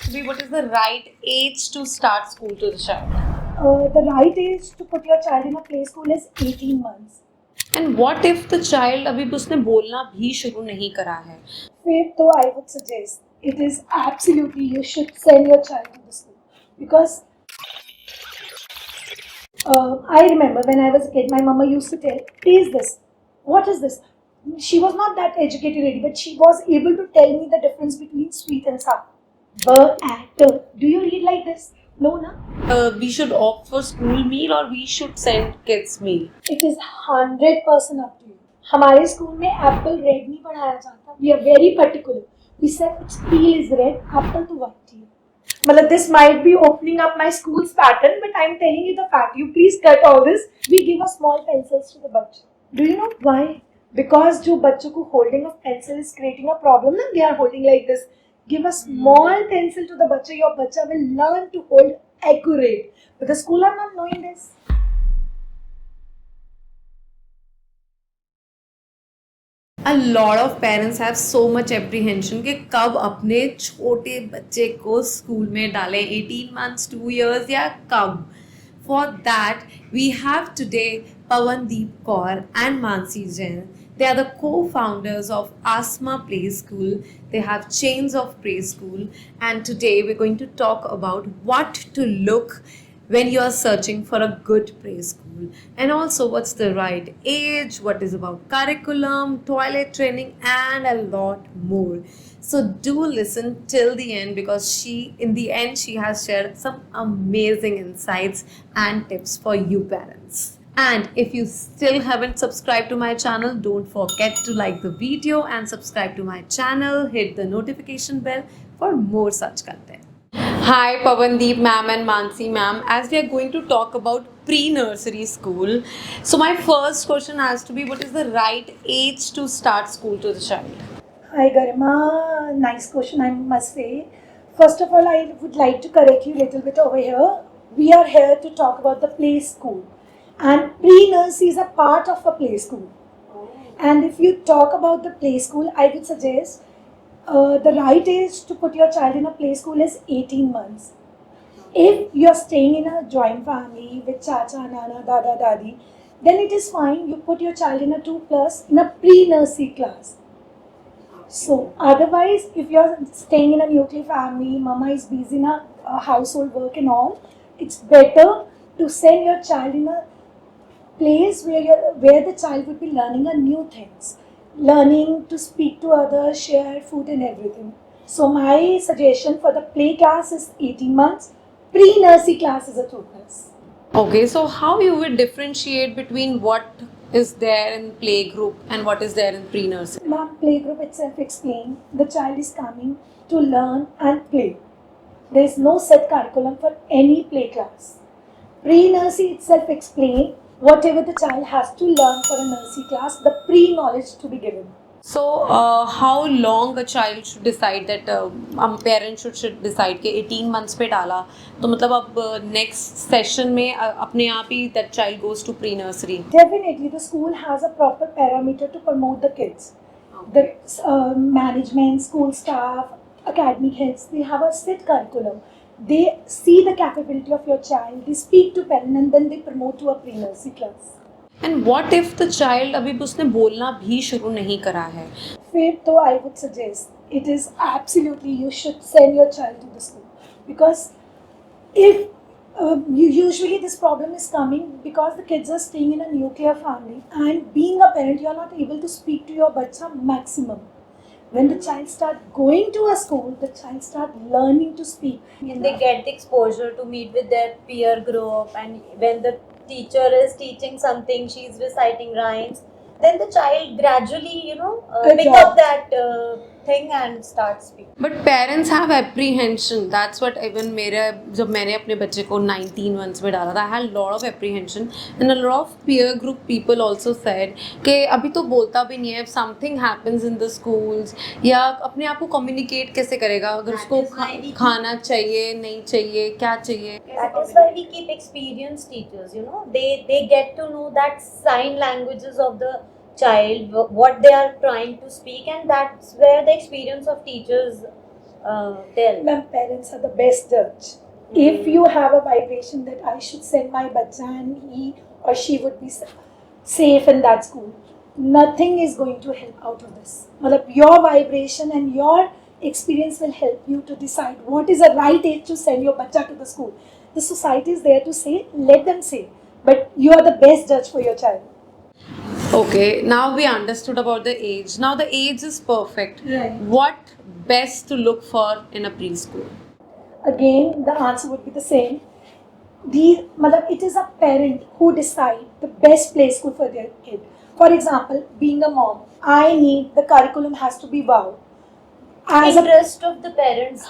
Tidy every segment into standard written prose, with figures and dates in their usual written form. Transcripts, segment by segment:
to be what is the right age to start school to the child? The right age to put your child in a play school is 18 months. And what if the child अभी उसने बोलना भी शुरू नहीं करा है? Faith, though, I would suggest it is absolutely you should send your child to the school because I remember when I was a kid, my mama used to tell, "Taste this. What is this?" She was not that educated lady, but she was able to tell me the difference between sweet and sour. Actor. Do you read like this? No, na. We should opt for school meal or we should send kids meal? It is 100% up to you. हमारे school में Apple red नहीं पढ़ाया जाता. We are very particular. We said its peel is red, apple to white here. मतलब this might be opening up my school's pattern, but I'm telling you the fact. You please cut all this. We give a small pencils to the बच्चे. Do you know why? Because जो बच्चों को holding of pencil is creating a problem. ना they are holding like this. Give a small pencil to the बच्चे. Your बच्चा will learn to hold accurate. But the school are not knowing this. A lot of parents have so much apprehension कि कब अपने छोटे बच्चे को school में डालें 18 months 2 years या कब. For that we have today Pawandeep Kaur and Mansi Jain. They are the co-founders of Asma Play School. They have Chains of Play School, and today we're going to talk about what to look when you are searching for a good play school, and also what's the right age, what is about curriculum, toilet training, and a lot more. So do listen till the end because in the end she has shared some amazing insights and tips for you parents. And if you still haven't subscribed to my channel, don't forget to like the video and subscribe to my channel. Hit the notification bell for more such content. Hi Pawandeep ma'am and Mansi ma'am. As we are going to talk about pre-nursery school, so my first question has to be, what is the right age to start school to the child? Hi Garima, nice question I must say. First of all, I would like to correct you a little bit over here. We are here to talk about the play school, and pre-nursery is a part of a play school. And if you talk about the play school, I would suggest the right age to put your child in a play school is 18 months. If you're staying in a joint family with chacha, nana, dada, dadi, then it is fine. You put your child in a 2+ in a pre-nursery class. So otherwise, if you're staying in a nuclear family, mama is busy in a household work and all, it's better to send your child in a place where the child would be learning a new things, learning to speak to others, share food and everything. So my suggestion for the play class is 18 months. Pre-nursery class is a 2+. Okay, so how you would differentiate between what is there in play group and what is there in pre-nursery? Ma'am, playgroup itself explains the child is coming to learn and play. There is no set curriculum for any play class. Pre-nursery itself explains whatever the child has to learn for a nursery class, the pre-knowledge to be given. So how long a child should decide that parents should decide कि 18 months पे डाला तो मतलब अब next session में अपने आप ही that child goes to pre-nursery? Definitely, the school has a proper parameter to promote the kids. The management, school staff, academic heads, they have a set curriculum. They see the capability of your child, they speak to parents, and then they promote to a pre-nursery class. And what if the child अभी उसने बोलना भी शुरू नहीं करा है? Faith, though, I would suggest it is absolutely you should send your child to the school because if usually this problem is coming because the kids are staying in a nuclear family and being a parent, you are not able to speak to your bacha maximum. When the child start going to a school, the child start learning to speak. And they get the exposure to meet with their peer group, and when the teacher is teaching something, she's reciting rhymes, then the child gradually, pick up that thing and start speaking. But parents have apprehension. That's what even जब मैंने अपने बच्चे को 19 months में डाला था, I had a lot of apprehension and a lot of peer group people also said कि अभी तो बोलता भी नहीं है, if something happens in the schools या अपने आप को communicate कैसे करेगा, अगर उसको खाना चाहिए नहीं चाहिए क्या चाहिए. That is why we keep experienced teachers. They get to know that sign languages of the child, what they are trying to speak, and that's where the experience of teachers tell? Ma'am, parents are the best judge. If you have a vibration that I should send my bacha and he or she would be safe in that school, nothing is going to help out of this. Matlab, your vibration and your experience will help you to decide what is the right age to send your bacha to the school. The society is there to say, let them say, but you are the best judge for your child. Okay, now we understood about the age. Now the age is perfect. Right. What best to look for in a preschool? Again, the answer would be the same. It is a parent who decide the best play school for their kid. For example, being a mom, I need the curriculum has to be wow. As Interest of the parents.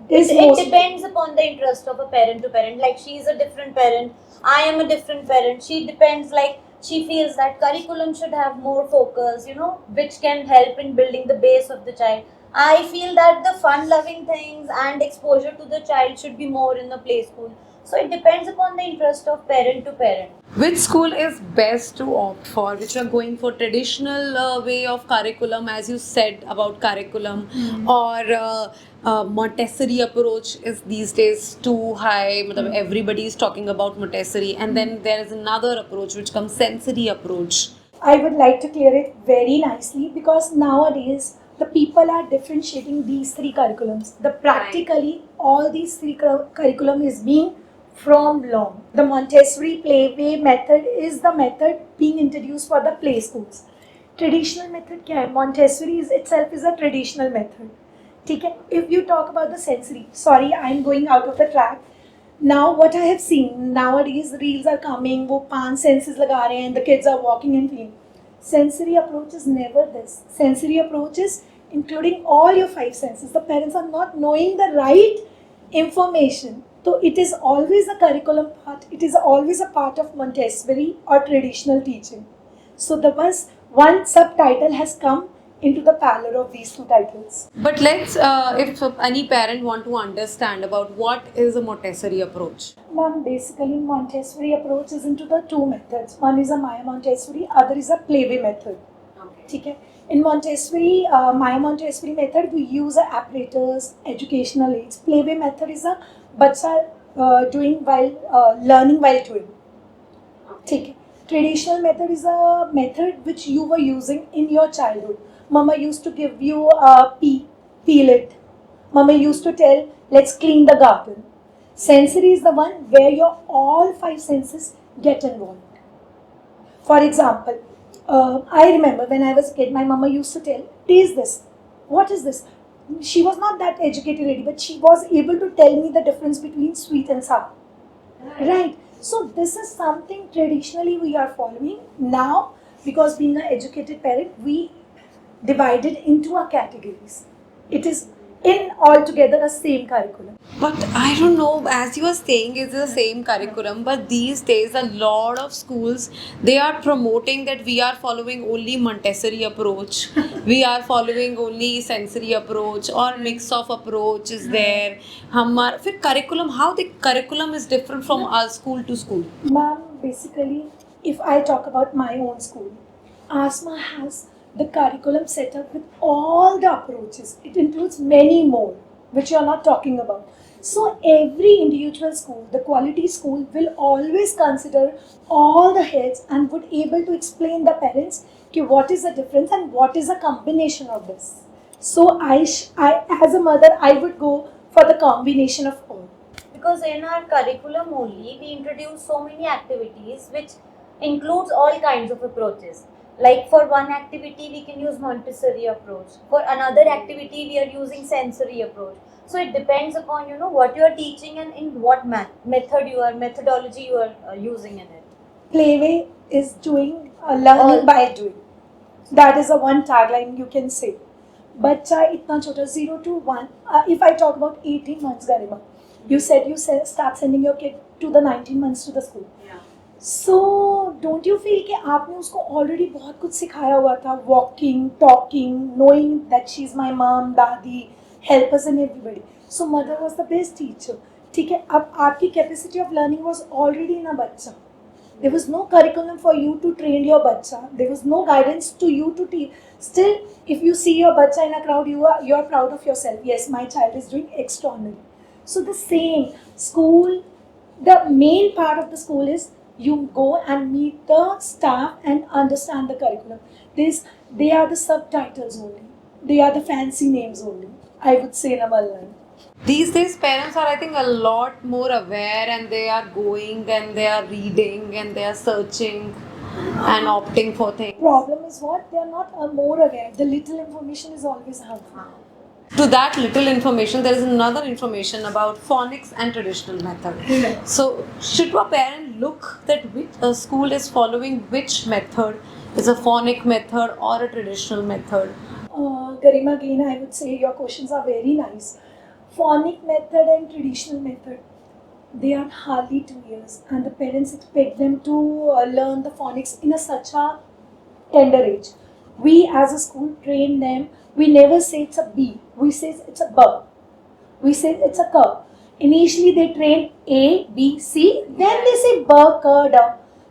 Is It most depends upon the interest of a parent to parent. Like, she is a different parent, I am a different parent. She depends, like, she feels that curriculum should have more focus, which can help in building the base of the child. I feel that the fun loving things and exposure to the child should be more in the play school. So it depends upon the interest of parent to parent. Which school is best to opt for? Which are going for traditional way of curriculum, as you said about curriculum, or Montessori approach is these days too high. Everybody is talking about Montessori, and then there is another approach which comes sensory approach. I would like to clear it very nicely because nowadays the people are differentiating these three curriculums. The practically all these three curriculum is being from long. The Montessori playway method is the method being introduced for the play schools. Traditional method क्या है? Montessori itself is a traditional method. ठीक है? If you talk about the sensory, sorry, I am going out of the track. Now what I have seen nowadays, reels are coming, वो 5 senses लगा रहे हैं, the kids are walking and feeling. Sensory approach is never this. Sensory approach is including all your 5 senses. The parents are not knowing the right information. So it is always a curriculum part. It is always a part of Montessori or traditional teaching. So the one subtitle has come into the parallel of these two titles. But let's, if any parent want to understand about what is a Montessori approach. Ma'am, basically Montessori approach is into the two methods. One is a Maya Montessori, other is a playway method. Okay. In Montessori, Maya Montessori method, we use apparatus, educational aids. Playway method is a bacha doing while learning while doing. Okay. Traditional method is a method which you were using in your childhood. Mama used to give you a peel it. Mama used to tell, let's clean the garden. Sensory is the one where your all 5 senses get involved. For example, I remember when I was a kid, my mama used to tell, taste this. What is this? She was not that educated lady, but she was able to tell me the difference between sweet and sour. Right. So this is something traditionally we are following. Now, because being an educated parent, we divided into our categories. It is in altogether a same curriculum. But I don't know, as you were saying, it's the same curriculum, but these days a lot of schools, they are promoting that we are following only Montessori approach, we are following only sensory approach, or mix of approach is there. फिर curriculum, how the curriculum is different from our school to school? Ma'am, basically, if I talk about my own school, ASMA has the curriculum set up with all the approaches. It includes many more, which you are not talking about. So every individual school, the quality school, will always consider all the heads and would able to explain the parents what is the difference and what is a combination of this. So I as a mother, I would go for the combination of all. Because in our curriculum only, we introduce so many activities which includes all kinds of approaches. Like, for one activity we can use Montessori approach, for another activity we are using sensory approach. So it depends upon what you are teaching and in what methodology you are using in it. Playway is doing learning by doing. That is a one tagline you can say. Bachcha itna chota 0 to 1. If I talk about 18 months, Garima, you said start sending your kid to the 19 months to the school. Yeah. So don't you feel कि आपने उसको already बहुत कुछ सिखाया हुआ था, walking, talking, knowing that she's my mom, दादी, helpers and everybody. So mother was the best teacher. ठीक है, अब आपकी capacity of learning was already in a बच्चा. There was no curriculum for you to train your bacha. There was no guidance to you to teach. Still, if you see your bacha in a crowd, you are proud of yourself. Yes, my child is doing extraordinary. So the same school, the main part of the school is you go and meet the staff and understand the curriculum. They are the subtitles only. They are the fancy names only. I would say in a Malayalam. These days, parents are, I think, a lot more aware, and they are going and they are reading and they are searching and opting for things. Problem is what? They are not more aware. The little information is always harmful. To that little information, there is another information about phonics and traditional method. So, should a parent look that which a school is following which method? Is a phonic method or a traditional method? Garima, again, I would say your questions are very nice. Phonic method and traditional method, they are hardly 2 years, and the parents expect them to learn the phonics in such a tender age. We as a school train them. We never say it's a B. We say it's a B. We say it's a K. Initially they train A, B, C. Then they say B, K, D.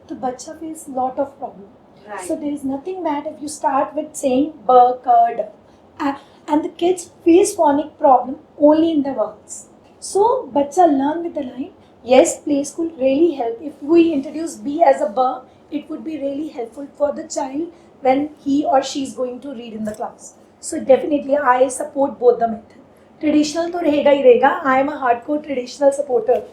The bacha face lot of problem. Right. So there is nothing bad if you start with saying B, K, D. And the kids face phonic problem only in the vowels. So bacha learn with the line. Yes, play school really help. If we introduce B as a B, it would be really helpful for the child when he or she is going to read in the class. So definitely I support both the method. Traditional तो रहेगा ही रहेगा. I am a hardcore traditional supporter.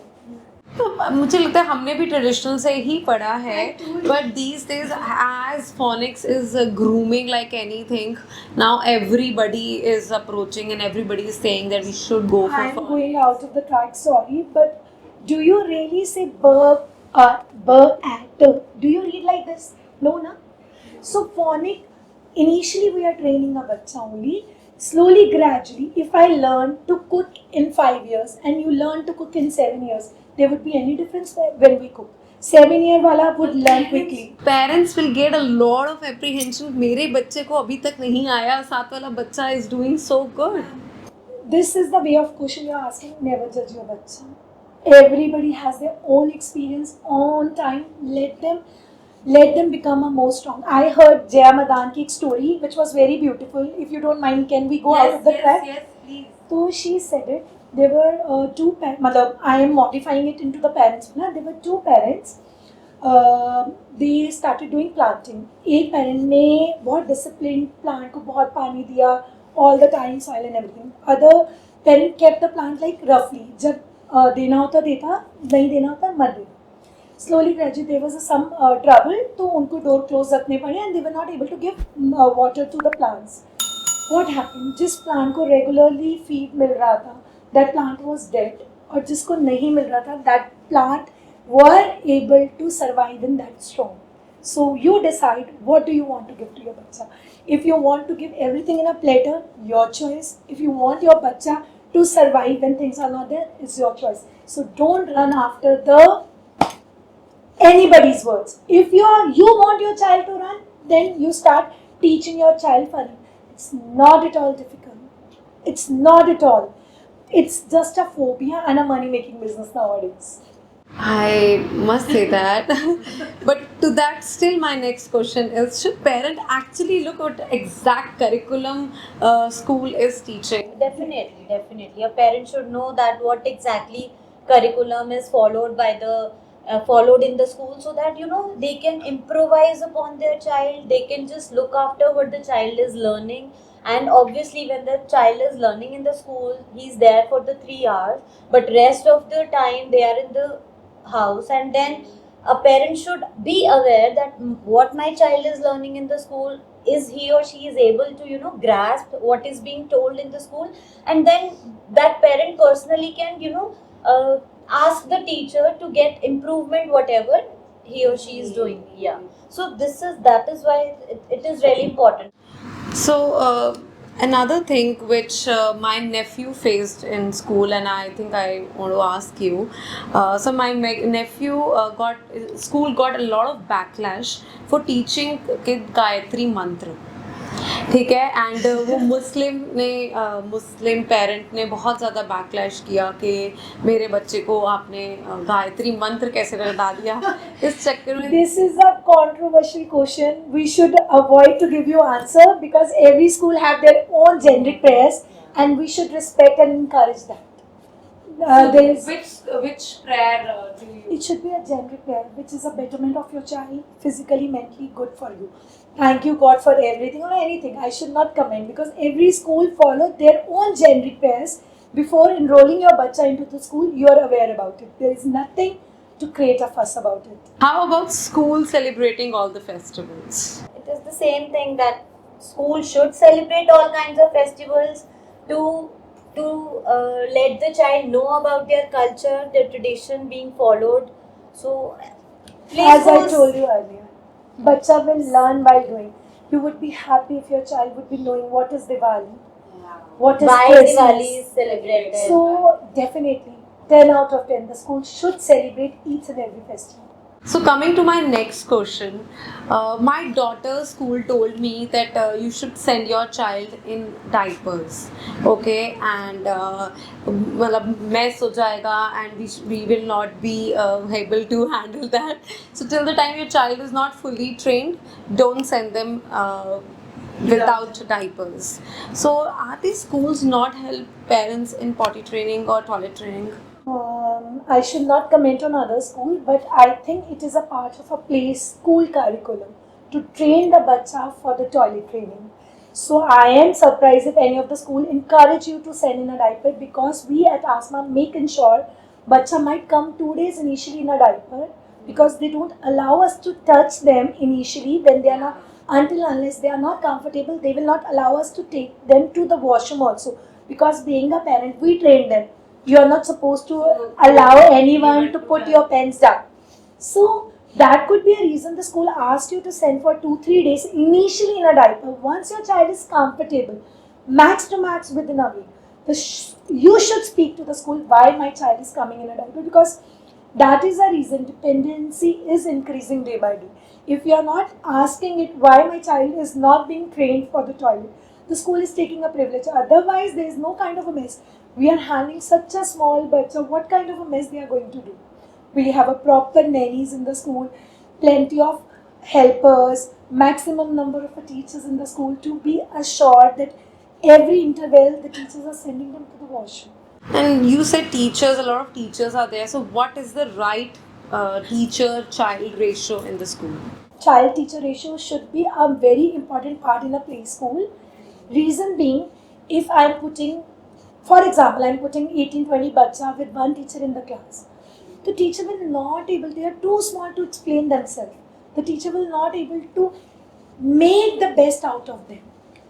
तो मुझे लगता है हमने भी traditional से ही पढ़ा है, but these days as phonics is grooming like anything, now everybody is approaching and everybody is saying that we should go I am for going out of the track, sorry, but do you really say b at? Do you read like this? No, na? So phonic, initially we are training a bacha only. Slowly, gradually, if I learn to cook in 5 years and you learn to cook in 7 years, there would be any difference when we cook. 7-year wala would learn quickly. Parents will get a lot of apprehension, मेरे बच्चे को अभी तक नहीं आया, साथ वाला बच्चा is doing so good. This is the way of question you are asking. Never judge your bacha. Everybody has their own experience, own time. Let them become a more strong. I heard Jaya Madan ki story, which was very beautiful. If you don't mind, can we go out of the track? yes, please. So she said it. There were two parents. I am modifying it into the parents. There were two parents. They started doing planting. एक parent ने बहुत disciplined plant को बहुत पानी दिया, all the time, soil and everything. Other parent kept the plant like roughly. जब देना होता देता, नहीं देना होता मत देता. Slowly, gradually, there was some trouble, तो उनको door close रखने पड़े, and they were not able to give water to the plants. What happened? जिस plant को regularly feed मिल रहा था, that plant was dead, और जिसको नहीं मिल रहा था, that plant were able to survive in that storm. So you decide what do you want to give to your bacha. If you want to give everything in a platter, your choice. If you want your bacha to survive when things are not there, it's your choice. So don't run after anybody's words. If you want your child to run, then you start teaching your child funny. It's not at all difficult. It's not at all. It's just a phobia and a money-making business nowadays. I must say that. But to that, still my next question is, should parent actually look at exact curriculum school is teaching? Definitely. A parent should know that what exactly curriculum is followed by the followed in the school, so that they can improvise upon their child. They can just look after what the child is learning. And obviously, when the child is learning in the school, he's there for the 3 hours, but rest of the time they are in the house. And then a parent should be aware that what my child is learning in the school, is he or she is able to grasp what is being told in the school. And then that parent personally can ask the teacher to get improvement whatever he or she is doing. Yeah, so that is why it is really important. So another thing which my nephew faced in school, and I think I want to ask you. So my nephew got a lot of backlash for teaching kid Gayatri mantra. ठीक है. And वो मुस्लिम parent ने बहुत ज़्यादा backlash किया कि मेरे बच्चे को आपने गायत्री मंत्र कैसे रटा दिया. इस चक्कर में This is a controversial question. We should avoid to give you answer because every school have their own generic prayers, and we should respect and encourage that. There is. which prayer do you? It should be a generic prayer, which is a betterment of your child, physically, mentally, good for you. Thank you, God, for everything or anything. I should not comment because every school follow their own generic prayers before enrolling your bacha into the school. You are aware about it. There is nothing to create a fuss about it. How about school celebrating all the festivals? It is the same thing that school should celebrate all kinds of festivals to let the child know about their culture, their tradition being followed. So, play As I schools- told you earlier, bacha will learn while doing. You would be happy if your child would be knowing what is Diwali, what is why Christmas. Diwali is celebrated. So definitely, 10 out of 10, the school should celebrate each and every festival. So coming to my next question, my daughter's school told me that you should send your child in diapers, okay, and मतलब mess हो जाएगा and we will not be able to handle that. So till the time your child is not fully trained, don't send them without diapers. So are these schools not help parents in potty training or toilet training? I should not comment on other school, but I think it is a part of a play school curriculum to train the bacha for the toilet training. So I am surprised if any of the school encourage you to send in a diaper because we at ASMA make ensure bacha might come 2 days initially in a diaper because they don't allow us to touch them initially when they are not, until unless they are not comfortable, they will not allow us to take them to the washroom also because being a parent we train them. You are not supposed to allow anyone to put your pens down. So that could be a reason the school asked you to send for 2-3 days initially in a diaper. Once your child is comfortable, max to max within a week, you should speak to the school why my child is coming in a diaper because that is the reason dependency is increasing day by day. If you are not asking it why my child is not being trained for the toilet, the school is taking a privilege. Otherwise, there is no kind of a mess. We are handling such a small bacha. What kind of a mess they are going to do? We have a proper nannies in the school, plenty of helpers, maximum number of teachers in the school to be assured that every interval the teachers are sending them to the washroom. And you said teachers, a lot of teachers are there. So, what is the right teacher child ratio in the school? Child teacher ratio should be a very important part in a play school. Reason being, if I am putting, for example, I am putting 18-20 bacha with one teacher in the class, the teacher will not able, they are too small to explain themselves. The teacher will not able to make the best out of them.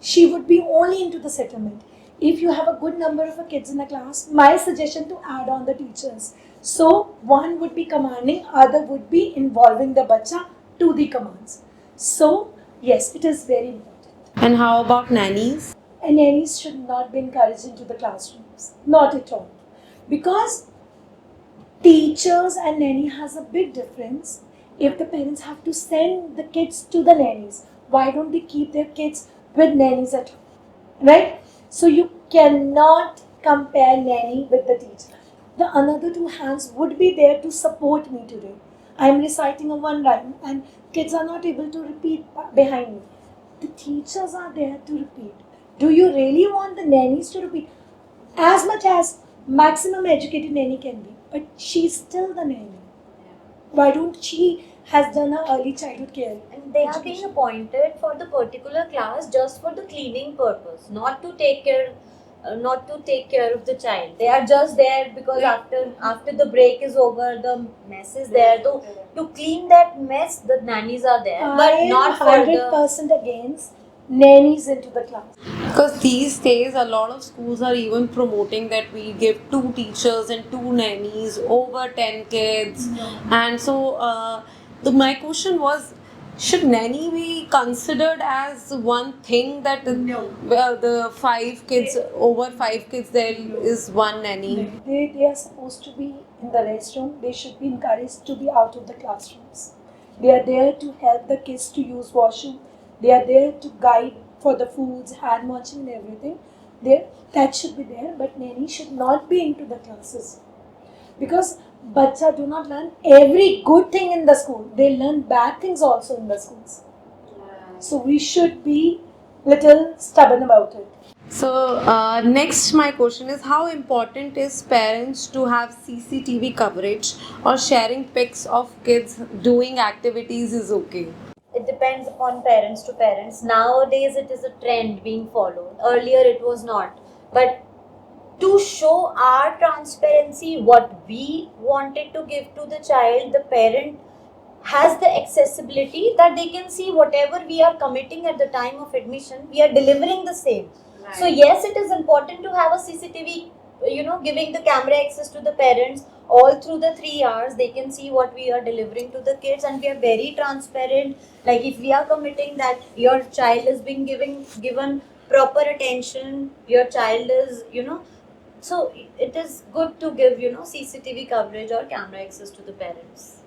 She would be only into the settlement. If you have a good number of kids in a class, my suggestion to add on the teachers. So one would be commanding, other would be involving the bacha to the commands. So yes, it is very important. And how about nannies? And nannies should not be encouraged into the classrooms. Not at all. Because teachers and nanny has a big difference. If the parents have to send the kids to the nannies, why don't they keep their kids with nannies at home? Right? So you cannot compare nanny with the teacher. The another two hands would be there to support me today. I am reciting a one rhyme and kids are not able to repeat behind me. The teachers are there to repeat. Do you really want the nannies to repeat? As much as maximum educated nanny can be, but she's still the nanny. Why don't she has done her early childhood care? And they are being appointed for the particular class just for the cleaning purpose, not to take care of the child. They are just there because after the break is over, the mess is there. To clean that mess, the nannies are there, but not for the. 100% against nannies into the class. Because these days, a lot of schools are even promoting that we give 2 teachers and 2 nannies over 10 kids. And so, my question was, should nanny be considered as one thing that the 5 kids, over 5 kids, there is one nanny? They are supposed to be in the restroom. They should be encouraged to be out of the classrooms. They are there to help the kids to use washroom. They are there to guide for the foods, hand washing and everything, there that should be there, but nanny should not be into the classes. Because bacha do not learn every good thing in the school. They learn bad things also in the schools. So we should be little stubborn about it. So next my question is, how important is parents to have CCTV coverage, or sharing pics of kids doing activities is okay? It depends upon parents to parents. Nowadays, it is a trend being followed. Earlier, it was not. But to show our transparency, what we wanted to give to the child, the parent has the accessibility that they can see whatever we are committing at the time of admission, we are delivering the same. So yes, it is important to have a CCTV, giving the camera access to the parents all through the 3 hours. They can see what we are delivering to the kids, and we are very transparent. Like if we are committing that your child is being given proper attention, your child is, so it is good to give, CCTV coverage or camera access to the parents.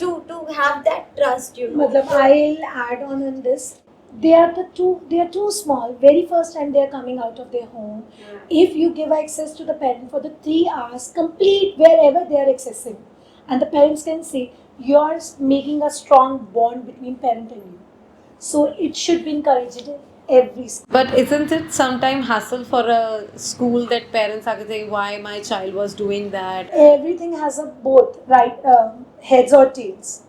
To have that trust, Matlab, I'll add on this. They are too small. Very first time they are coming out of their home. If you give access to the parent for the 3 hours, complete wherever they are accessing, and the parents can see, you are making a strong bond between parent and you. So it should be encouraged in every school. But isn't it sometimes hassle for a school that parents are saying why my child was doing that? Everything has a both right heads or tails.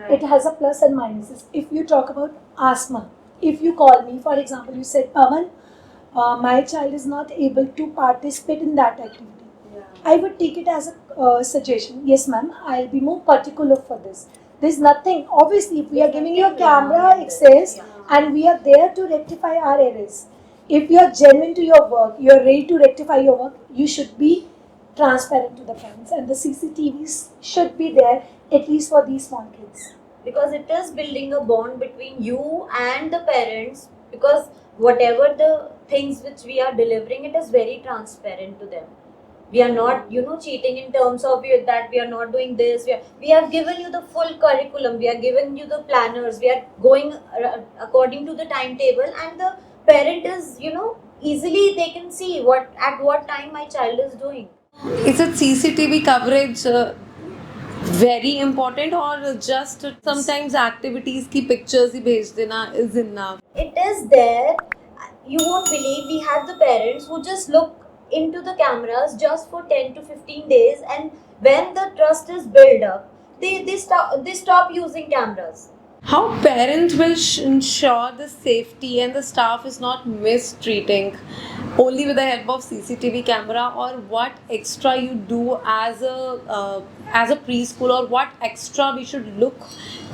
It has a plus and minuses. If you talk about asthma, if you call me, for example, you said, Pavan, my child is not able to participate in that activity. I would take it as a suggestion. Yes, ma'am, I'll be more particular for this. There's nothing. Obviously, if we are giving you a camera access and we are there to rectify our errors, if you are genuine to your work, you are ready to rectify your work, you should be transparent to the parents, and the CCTVs should be there at least for these small kids. Because it is building a bond between you and the parents, because whatever the things which we are delivering, it is very transparent to them. We are not cheating in terms of that we are not doing this. We have given you the full curriculum, we are giving you the planners, we are going according to the timetable, and the parent is easily they can see at what time my child is doing. Is it CCTV coverage very important, or just sometimes activities की pictures ही भेज देना is enough? It is there. You won't believe, we have the parents who just look into the cameras just for 10 to 15 days, and when the trust is built up, they stop using cameras. How parents will ensure the safety and the staff is not mistreating only with the help of CCTV camera, or what extra you do as a preschool, or what extra we should look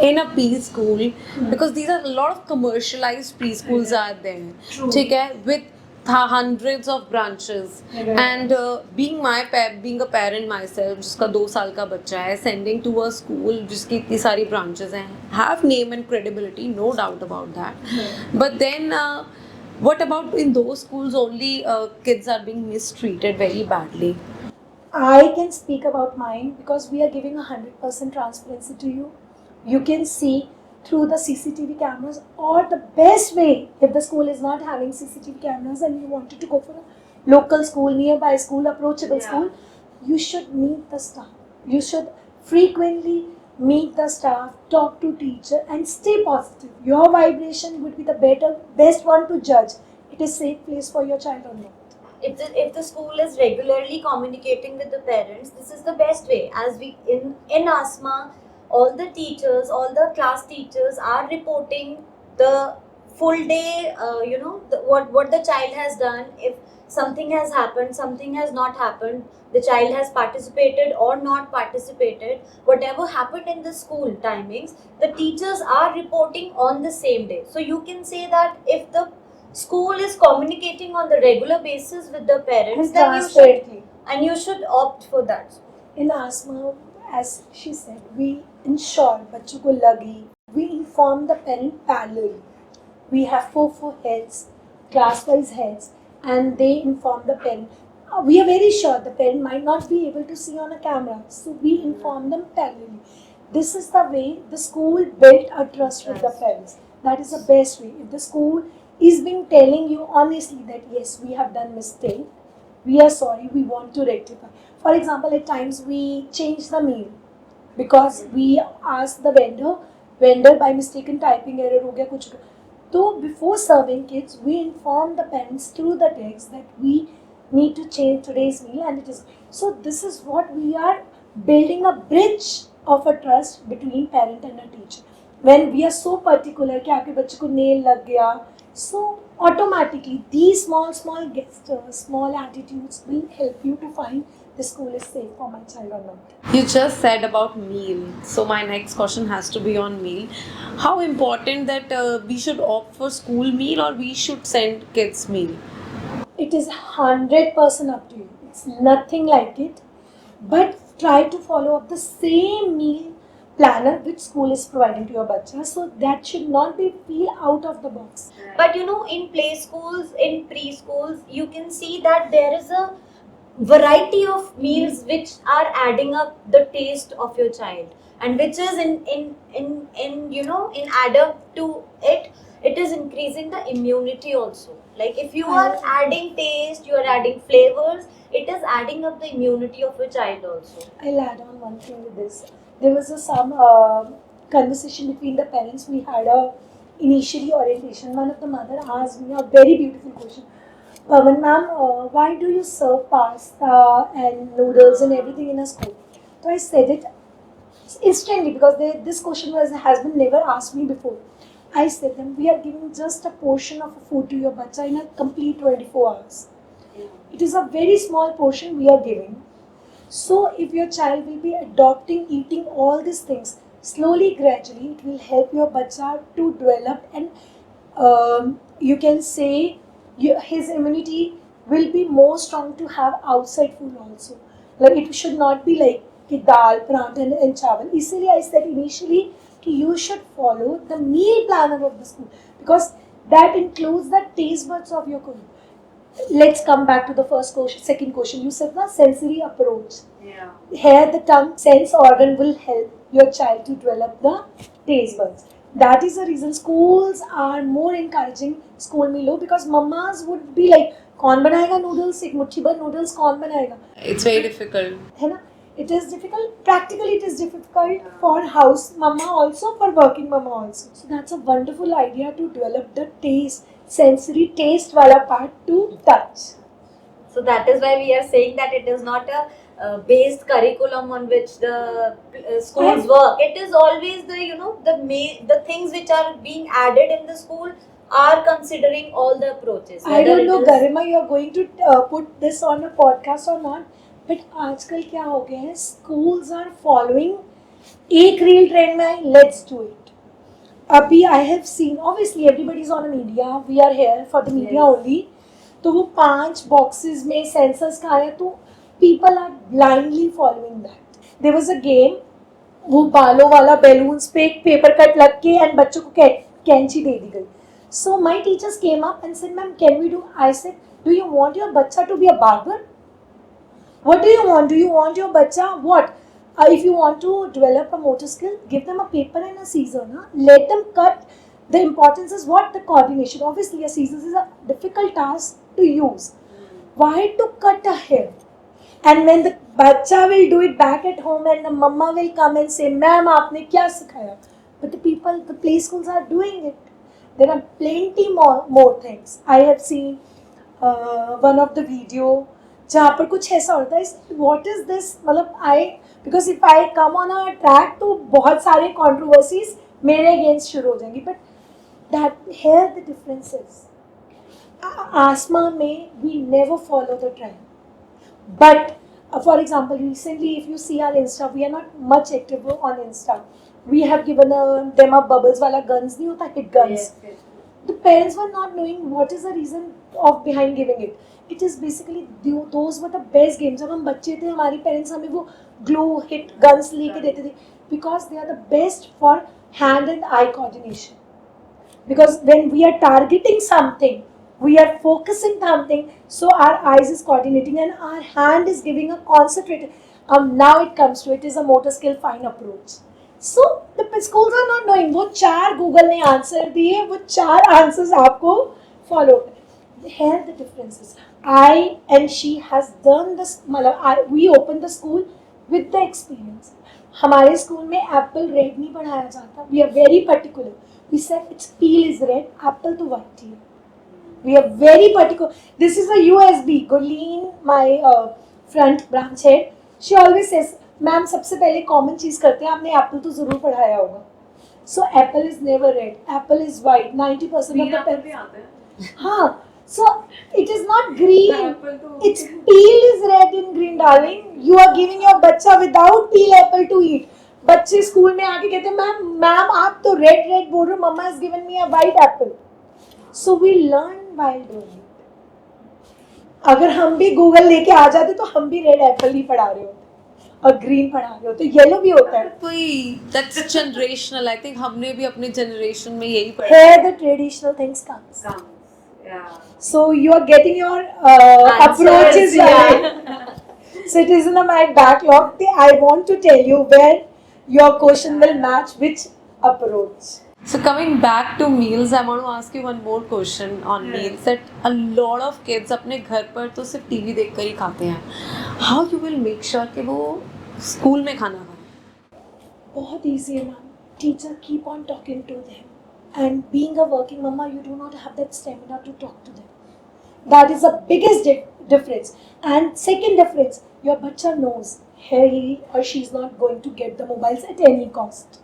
in a preschool, because these are a lot of commercialized preschools are there. ठीक है, with hundreds of branches, and being a parent myself, जिसका 2 साल का बच्चा है, sending to a school जिसकी इतनी सारी branches हैं, have name and credibility, no doubt about that. But then what about in those schools only kids are being mistreated very badly? I can speak about mine because we are giving 100% transparency to you. You can see through the CCTV cameras, or the best way, if the school is not having CCTV cameras and you wanted to go for a local school, nearby school, approachable school, you should meet the staff. You should frequently meet the staff, talk to teacher, and stay positive. Your vibration would be the best one to judge it is safe place for your child or not. If the school is regularly communicating with the parents, this is the best way. As we in ASMA, all the teachers, all the class teachers are reporting the full day, what the child has done. If something has happened, something has not happened, the child has participated or not participated, whatever happened in the school timings, the teachers are reporting on the same day. So you can say that if the school is communicating on the regular basis with the parents, And then you should opt for that. In ASMA, as she said, we ensure बच्चों को लगे. We inform the parent parallelly. We have four heads, class-wise heads, and they inform the parent. We are very sure the parent might not be able to see on a camera, so we inform them parallelly. This is the way the school built a trust with the parents. That is the best way. If the school is being telling you honestly that yes, we have done mistake, we are sorry, we want to rectify. For example, at times we change the meal because we ask the vendor by mistaken typing error हो गया कुछ. So before serving kids, we inform the parents through the text that we need to change today's meal, and it is so. This is what we are building a bridge of a trust between parent and a teacher. When we are so particular कि आपके बच्चे को nail लग गया, so automatically these small gestures, small attitudes will help you to find the school is safe for my child or not. You just said about meal, so my next question has to be on meal. How important that we should opt for school meal or we should send kids meal? It is 100% up to you. It's nothing like it. But try to follow up the same meal planner which school is providing to your bacha. So that should not be feel out of the box. But you know, in play schools, in preschools, you can see that there is a variety of meals which are adding up the taste of your child, and which is in you know, in add up to it, it is increasing the immunity also. Like if you are adding taste, you are adding flavors, it is adding up the immunity of your child also. I'll add on one thing with this. There was some conversation between the parents. We had a initially orientation. One of the mother asked me a very beautiful question. Pavan ma'am, why do you serve pasta and noodles and everything in a school? So I said it instantly because this question has been never asked me before. I said them, we are giving just a portion of food to your bacha in a complete 24 hours. It is a very small portion we are giving. So if your child will be adopting, eating all these things, slowly, gradually, it will help your bacha to develop, and you can say his immunity will be more strong to have outside food also. Like it should not be like ki dal, prant and chawal. Easily I said initially ki you should follow the meal planner of the school because that includes the taste buds of your food. Let's come back to the second question. You said the sensory approach. Yeah. Here the tongue sense organ will help your child to develop the taste buds. That is the reason schools are more encouraging school meal हो because mamas would be like कौन बनाएगा noodles, एक मुट्ठी भर noodles कौन बनाएगा. It's very difficult. है ना? It is difficult. Practically, it is difficult for house mama also, for working mama also. So that's a wonderful idea to develop the taste, sensory taste wala part to touch. So that is why we are saying that it is not a based curriculum on which the schools work. It is always the, you know, the things which are being added in the school are considering all the approaches. I don't know, Garima, you are going to put this on a podcast or not, but आजकल क्या हो गया है, schools are following एक reel trend में, let's do it. अभी I have seen, obviously everybody is on a media, we are here for the media only. तो वो 5 boxes में sensors का आया तो people are blindly following that. There was a game, वो बालों वाला balloons पे एक paper cut लग के and बच्चों को कैंची दे दी गई. So my teachers came up and said, ma'am, can we do? I said, do you want your bacha to be a barber? What do you want? Do you want your bacha what? If you want to develop a motor skill, give them a paper and a scissor. Na? Let them cut. The importance is what? The coordination. Obviously, a scissors is a difficult task to use. Why to cut a hair? And when the bacha will do it back at home and the mama will come and say, ma'am, aapne kya sikhaya? But the people, the play schools are doing it. There are plenty more things. I have seen one of the video जहाँ पर कुछ ऐसा होता है. What is this? मतलब because if I come on a track तो बहुत सारे controversies मेरे against शुरू हो जाएंगी. But that here the difference is. Asma में we never follow the trend. But for example, recently if you see our Insta, we are not much active on Insta. We have given them a bubbles wala guns नहीं होता, hit guns. Yes. The parents were not knowing what is the reason of behind giving it. It is basically those were the best games. जब हम बच्चे थे हमारे parents हमें वो glue hit guns लेके देते थे because they are the best for hand and eye coordination. Because when we are targeting something, we are focusing something, so our eyes is coordinating and our hand is giving a concentrated. Now it comes to it is a motor skill fine approach. So the schools are not knowing. वो 4 Google ने answer दिए, वो 4 answers आपको follow. Here the difference is, I and she has done this, मतलब we opened the school with the experience. हमारे school में Apple red नहीं पढ़ाया जाता. We are very particular. We said its peel is red, apple to white here. We are very particular. This is a USB. Gurleen, my front branch head, she always says, ma'am सबसे पहले common चीज करते हैं, आपने Apple तो जरूर पढ़ाया होगा. So apple is never red. Apple is white. 90% of the आते हैं. हाँ. So it is not green. Apple तो Its peel is red in green, darling. You are giving your बच्चा without peel apple to eat. बच्चे school में आके कहते हैं मैम आप तो रेड रेड बोल रहे हो, मम्मा has given me a white apple. So we learn while doing it. अगर हम भी गूगल लेके आ जाते तो हम भी रेड एप्पल ही पढ़ा रहे होते और ग्रीन पढ़ा रहे होते. येलो भी होता है. वही that's generational. I think हमने भी अपने generation में यही पढ़ा. Here the traditional things comes. Yeah. So you are getting your approaches right. So it is in my backlog. I want to tell you where your question will match which approach. So coming back to meals, I want to ask you one more question on meals. That a lot of kids अपने घर पर तो सिर्फ TV देखकर ही खाते हैं. How you will make sure कि वो स्कूल में खाना खाएं? बहुत easy है ma'am. Teacher keep on talking to them. And being a working mama, you do not have that stamina to talk to them. That is the biggest difference. And second difference, your bacha knows here he or she is not going to get the mobiles at any cost.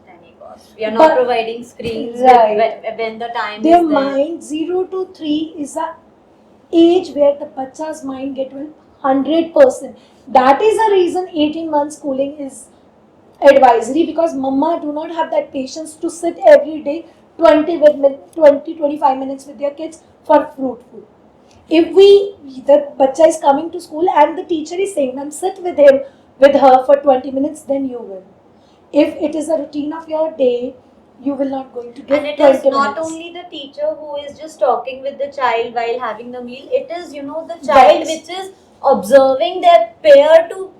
We are not providing screens Right. when the time Their is there. mind 0 to 3 is a age where the bacha's mind get well 100%. That is the reason 18 months schooling is advisory, because mama do not have that patience to sit every day 20-25 minutes with their kids for fruit food. If the bacha is coming to school and the teacher is saying, "Ma'am, sit with him, with her for 20 minutes," then you will. If it is a routine of your day, you will not going to get And it 20 is not minutes. only the teacher who is just talking with the child while having the meal. It is, the child Yes. which is observing their pair to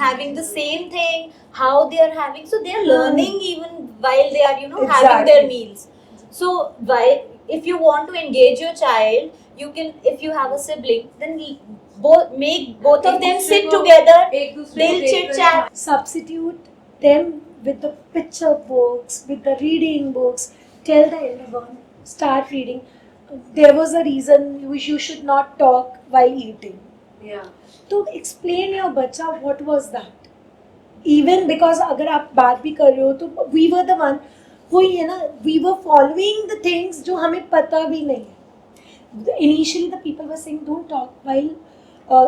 having the same thing, how they are having. So they are learning even while they are, having Exactly. their meals. So if you want to engage your child, you can, if you have a sibling, then make both of them sit together. They'll chit chat. Substitute them with the picture books, with the reading books. Tell the elder one, start reading. There was a reason you should not talk while eating. Yeah. तो explain your बच्चा what was that. Even because अगर आप बात भी कर रहे हो तो we were the one, वही है ना, we were following the things जो हमें पता भी नहीं है. Initially the people were saying don't talk while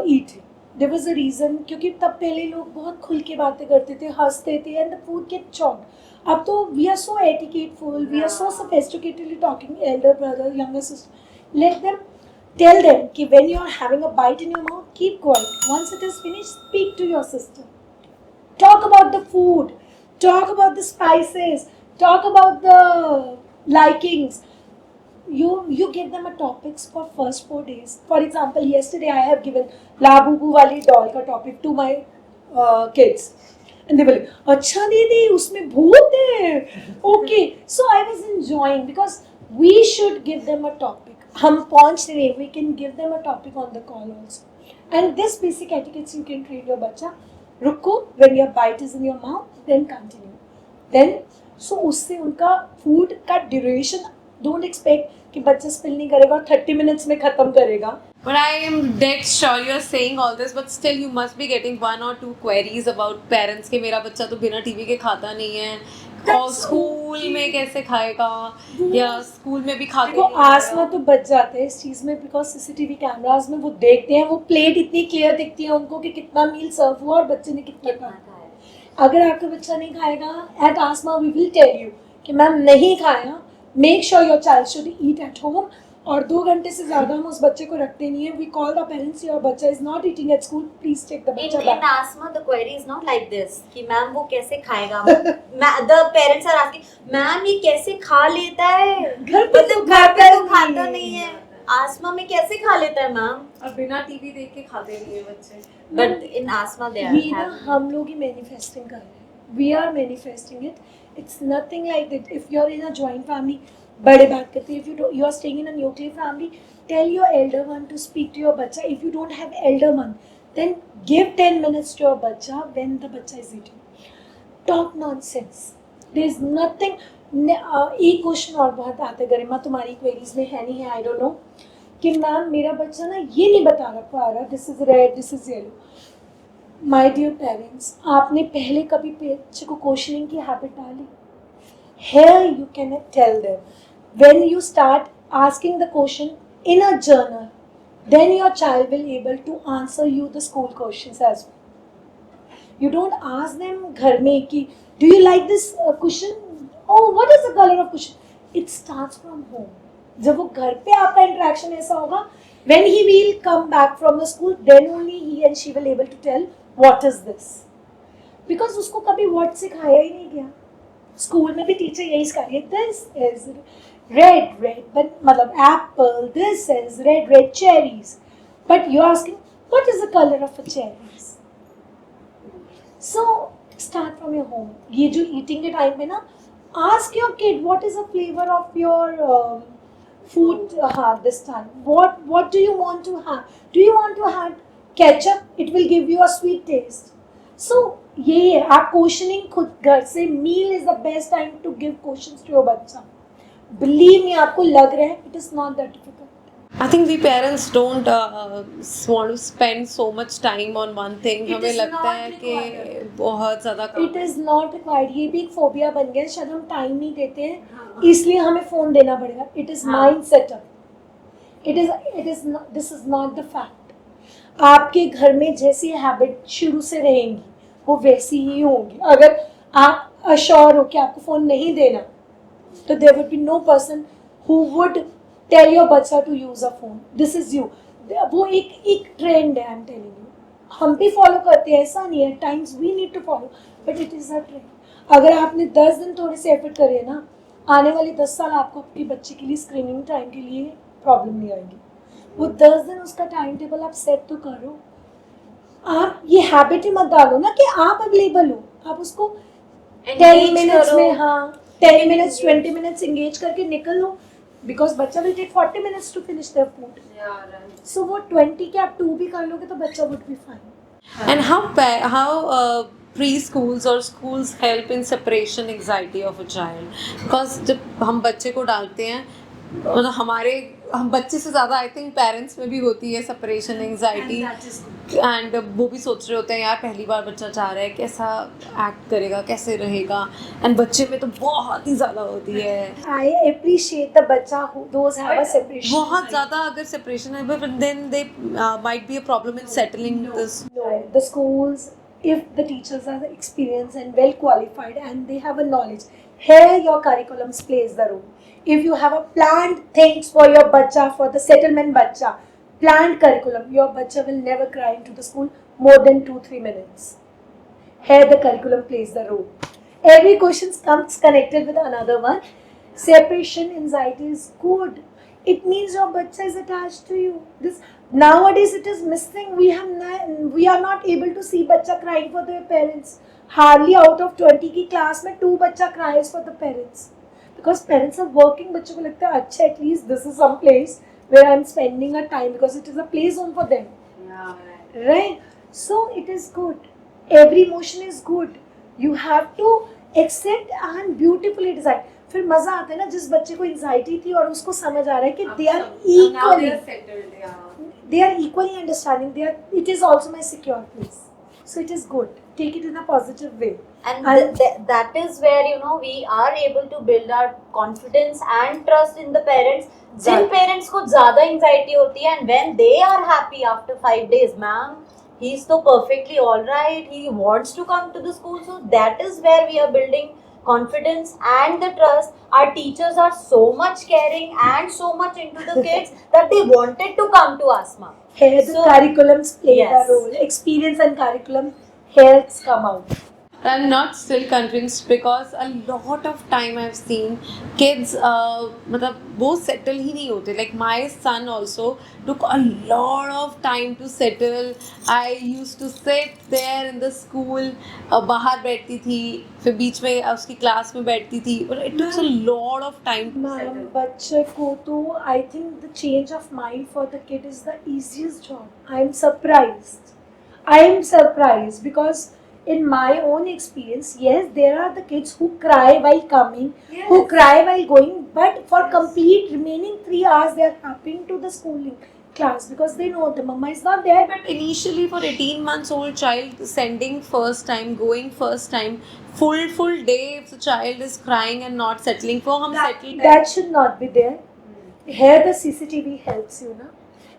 eating. There was a reason, क्योंकि तब पहले लोग बहुत खुल के बातें करते थे, हंसते थे, and the food get choked. अब तो we are so etiquetteful, we are so sophisticatedly talking, elder brother, younger sister. Let them, tell them कि when you are having a bite in your mouth, keep quiet. Once it is finished, speak to your sister. Talk about the food, talk about the spices, talk about the likings. You give them a topics for first 4 days. For example, yesterday I have given Labubu wali doll ka topic to my kids. And they were like, अच्छा दीदी उसमें भूत है. Okay, so I was enjoying because we should give them a topic. हम पहुंच रहे, we can give them a topic on the call also. And this basic etiquette you can train your बच्चा. रुको, when your bite is in your mouth, then continue. Then so उससे उनका food का duration, don't expect कि बच्चा spill नहीं करेगा और 30 minutes में खत्म करेगा. But I am dead sure you're saying all this, but still you must be getting 1 or 2 queries about parents कि मेरा बच्चा तो बिना टीवी के खाता नहीं है, और स्कूल में कैसे खाएगा, या स्कूल में भी खा के देखो नहीं आसमा आएगा. तो बच जाते हैं इस चीज में, बिकॉज सीसीटीवी कैमरास में वो देखते हैं, वो प्लेट इतनी क्लियर दिखती है उनको कि कितना मील सर्व हुआ और बच्चे ने कितना खाया. अगर आपका बच्चा नहीं खाएगा, एट आसमा वी विल टेल यू कि मैम नहीं खाया, make sure your child should eat at home. और 2 घंटे से ज्यादा हम उस बच्चे को रखते नहीं है. We call the parents, your बच्चा is not eating at school, please take the बच्चा In back. asthma, the query is not like this कि मैम वो कैसे खाएगा. The parents are asking, ma'am ये कैसे खा लेता है, घर पे तो घर पे तो खाता खाता नहीं है, आसमा में कैसे खा लेता है मैम. और बिना टीवी देख के खाते नहीं है बच्चे. But in asthma they are ये ना having. हम लोग ही मैनिफेस्टिंग कर रहे हैं. We are manifesting it. It's nothing like that. If you are in a joint family, बड़े बात करते हैं. If you are staying in a nuclear family, tell your elder one to speak to your बच्चा. If you don't have elder one, then give 10 minutes to your बच्चा when the बच्चा is eating. Talk nonsense. There is nothing. एक question और बहुत आता है गरिमा, तुम्हारी queries में है नहीं है, आई डोंट नो, कि मैम मेरा बच्चा ना ये नहीं बता पा रहा this is red this is yellow. My dear parents, आपने पहले कभी बच्चे को क्वेश्चनिंग की हैबिट डाली? Here you can tell them. When you start asking the question in a journal, then your child will able to answer you the school questions as well. You don't ask them घर में कि do you like this cushion? Oh, what is the color of cushion? It starts from home. जब वो घर पे आपका interaction ऐसा होगा, when he will come back from the school, then only he and she will able to tell what is this. Because उसको कभी what सिखाया ही नहीं गया. स्कूल में भी टीचर यही सिखा रही है, दिस इज रेड रेड मतलब apple, this is red red cherries, but you asking what is the colour of a cherries. So start from your home. ये जो ईटिंग के टाइम में ना, ask your kid what is the flavour of your food. हाँ, this time what do you want to have? Do you want to have ketchup? It will give you a sweet taste. So ये है, आप questioning खुद घर से, meal is the best time to give questions to your बच्चा. Believe me, आपको लग रहा है it is not that difficult. I think we parents don't want to spend so much time on one thing. It हमें is लगता not है कि required. बहुत ज़्यादा काम इट इज नॉट रिक्वायर्ड. ये भी एक फोबिया बन गया, शायद हम टाइम नहीं देते हैं इसलिए हमें फोन देना पड़ेगा. It is mind setup. This is not the fact. आपके घर में जैसी हैबिट शुरू से रहेंगी वो वैसी ही होंगी. अगर आप अश्योर हो कि आपको फोन नहीं देना, तो there would be no person who would tell your बच्चा to use a phone. This is you. वो एक ट्रेंड है, आई एम टेलिंग यू. हम भी फॉलो करते हैं, ऐसा नहीं है, times we need to follow, but it is a trend. अगर आपने 10 दिन थोड़े से एफर्ट करे ना, आने वाले 10 साल आपको अपने बच्चे के लिए स्क्रीनिंग टाइम के लिए प्रॉब्लम नहीं आएगी. वो 10 दिन उसका टाइम टेबल आप सेट तो करो. आप ये हैबिट ही मत डालो ना कि आप अवेलेबल हो. आप उसको 10 मिनट्स में, हाँ 10 मिनट्स 20 मिनट्स एंगेज करके निकल लो. बिकॉज बच्चा will take 40 minutes to finish their food. So वो 20 के आप 2 भी कर लोगे तो बच्चा would be fine. And how preschools or schools help in separation anxiety of a child? Because जब हम बच्चे को डालते हैं, मतलब हम बच्चे से ज़्यादा आई थिंक पेरेंट्स में भी होती है सेपरेशन एंग्जाइटी. एंड वो भी सोच रहे होते हैं यार पहली बार बच्चा चाह रहा है, कैसा एक्ट करेगा, कैसे रहेगा. एंड बच्चे में तो बहुत ही ज़्यादा होती है. आई अप्रिशिएट द बच्चा who those have a separation. बहुत ज़्यादा अगर सेपरेशन है, but then they might be a problem in settling this. No, the schools, if the teachers are experienced and well qualified and they have a knowledge, here your curriculums plays the role. If you have a planned things for your bacha, for the settlement bacha, planned curriculum, your bacha will never cry into the school more than 2-3 minutes. Here the curriculum plays the role. Every question comes connected with another one. Separation anxiety is good. It means your bacha is attached to you. This nowadays it is missing. We are not able to see bacha crying for their parents. Hardly out of 20 की class में 2 bacha cries for the parents. Because parents are working, बच्चों को लगता है अच्छा at least this is some place where I'm spending a time because it is a play zone for them. Right? So it is good. Every emotion is good. You have to accept and beautifully design. फिर मजा आता है ना जिस बच्चे को anxiety थी और उसको समझ आ रहा है कि they are equally understanding. It is also my secure place. So it is good. Take it in a positive way. And that is where, you know, we are able to build our confidence and trust in the parents. Jin parents को ज़्यादा anxiety होती है, and when they are happy after 5 days, ma'am, he's so perfectly all right, he wants to come to the school. So that is where we are building confidence and the trust. Our teachers are so much caring and so much into the kids that they wanted to come to us, ma'am. Here the curriculums play the role. Experience and curriculum helps come out. I'm not still convinced because a lot of time I've seen kids मतलब वो settle ही नहीं होते. Like my son also took a lot of time to settle. I used to sit there in the school, बाहर बैठती थी, फिर बीच में उसकी क्लास में बैठती थी. But it took a lot of time to ma'am settle. बच्चे को तो I think the change of mind for the kid is the easiest job. I am surprised because in my own experience, yes, there are the kids who cry while coming, who cry while going, but for complete remaining 3 hours they are happy to the schooling class because they know the mama is not there. But initially for 18 months old child sending first time, going first time, full day if the child is crying and not settling for hum settle That should not be there. Here the CCTV helps you, na?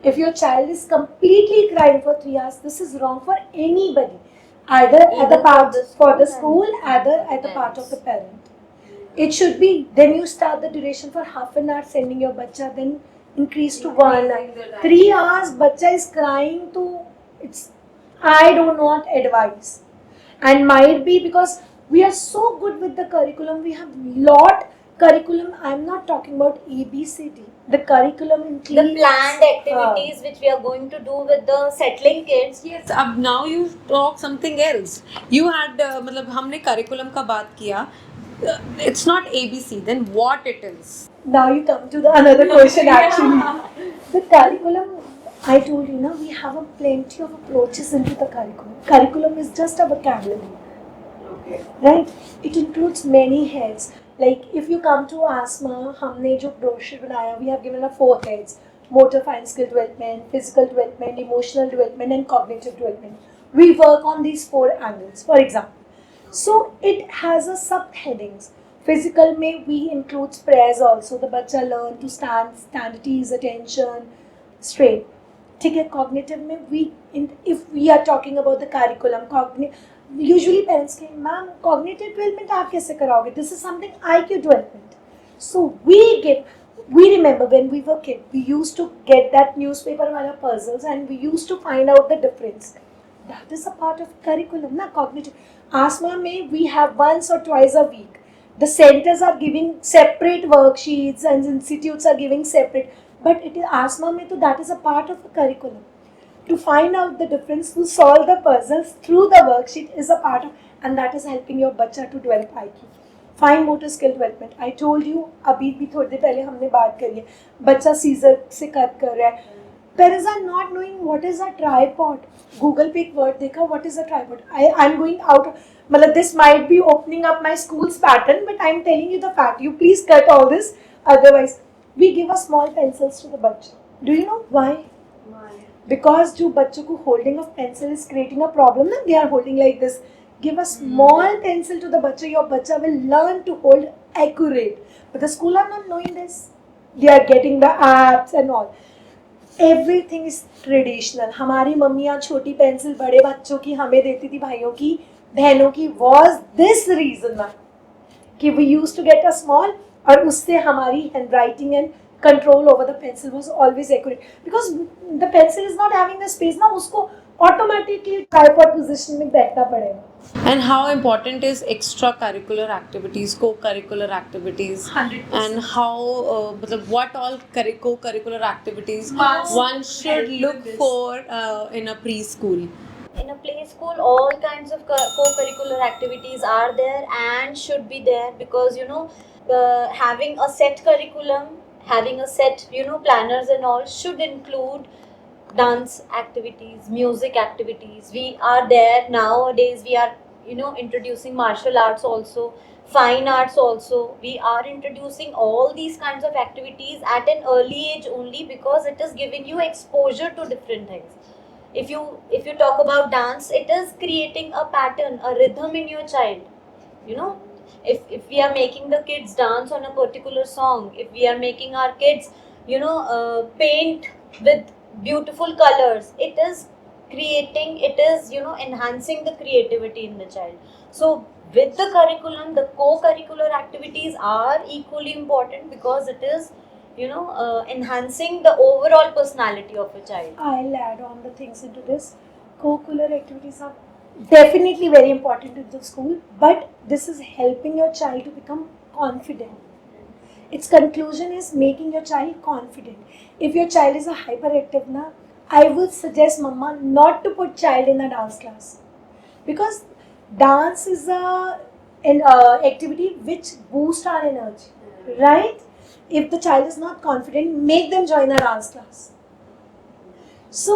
If your child is completely crying for 3 hours, this is wrong for anybody. Either at the Even part for the and school, either at the part of the parent. It should be. Then you start the duration for half an hour sending your bacha, then increase to 1 hour. 3 hours, bacha is crying to it's. I do not advise, and might be because we are so good with the curriculum. We have lot curriculum. I'm not talking about ABCD. The curriculum The includes planned activities which we are going to do with the settling kids. yes अब now you talk something else you had मतलब हमने curriculum का बात किया it's not ABC then what it is Now you come to the another question actually. The curriculum, I told you, now we have a plenty of approaches into the curriculum. Curriculum is just a vocabulary, right? It includes many heads. Like if you come to asthma, हमने जो brochure बनाया, we have given a 4 heads: motor fine skill development, physical development, emotional development, and cognitive development. We work on these 4 angles, for example. So it has a subheadings. Physical में we includes prayers also. The बच्चा learn to stand at ease, attention, straight. ठीक है. Cognitive में if we are talking about the curriculum, usually parents say, ma'am, cognitive development आप कैसे कराओगे? This is something IQ development. So we remember when we were kids, we used to get that newspaper wala puzzles and we used to find out the difference. That is a part of curriculum, na cognitive. Asthma may we have once or twice a week. The centers are giving separate worksheets and institutes are giving separate. But it is asthma mein to that is a part of the curriculum. To find out the difference, to solve the puzzles through the worksheet is a part of, and that is helping your बच्चा to develop IQ. Fine motor skill development. I told you अभी भी थोड़ी देर पहले हमने बात करी है. बच्चा सीजर से कट कर रहा है. Parents are not knowing what is a tripod. Google पे एक word देखा, what is a tripod? I'm going out. मतलब this might be opening up my school's pattern, but I'm telling you the fact. You please cut all this. Otherwise, we give a small pencils to the बच्चा. Do you know why? Because जो बच्चों को holding of pencil is creating a problem, ना they are holding like this. Give a small pencil to the बच्चा. Your बच्चा will learn to hold accurate. But the school are not knowing this. They are getting the apps and all. Everything is traditional. हमारी मम्मियाँ छोटी pencil बड़े बच्चों की हमें देती थी, भाइयों की बहनों की. Was this reason ना कि we used to get a small और उससे हमारी handwriting and control over the pencil was always accurate because the pencil is not having the space ना, उसको automatically tripod position में बैठना पड़ेगा. and how important is extracurricular activities co-curricular activities 100%. and how मतलब what all co-curricular activities Must one should help you look with this. for in a preschool In a play school, all kinds of co-curricular activities are there and should be there because having a set curriculum, having a set planners and all should include dance activities, music activities. We are there nowadays. We are introducing martial arts also, fine arts also. We are introducing all these kinds of activities at an early age only because it is giving you exposure to different things. If you talk about dance, it is creating a pattern, a rhythm in your child. If we are making the kids dance on a particular song, if we are making our kids paint with beautiful colors, it is enhancing the creativity in the child. So with the curriculum, the co-curricular activities are equally important because it is enhancing the overall personality of a child. I'll add on the things into this. Co-curricular activities are definitely very important in the school, but this is helping your child to become confident. Its conclusion is making your child confident. If your child is a hyperactive na, I would suggest mama not to put child in a dance class, because dance is an activity which boosts our energy, right? If the child is not confident, make them join a dance class. So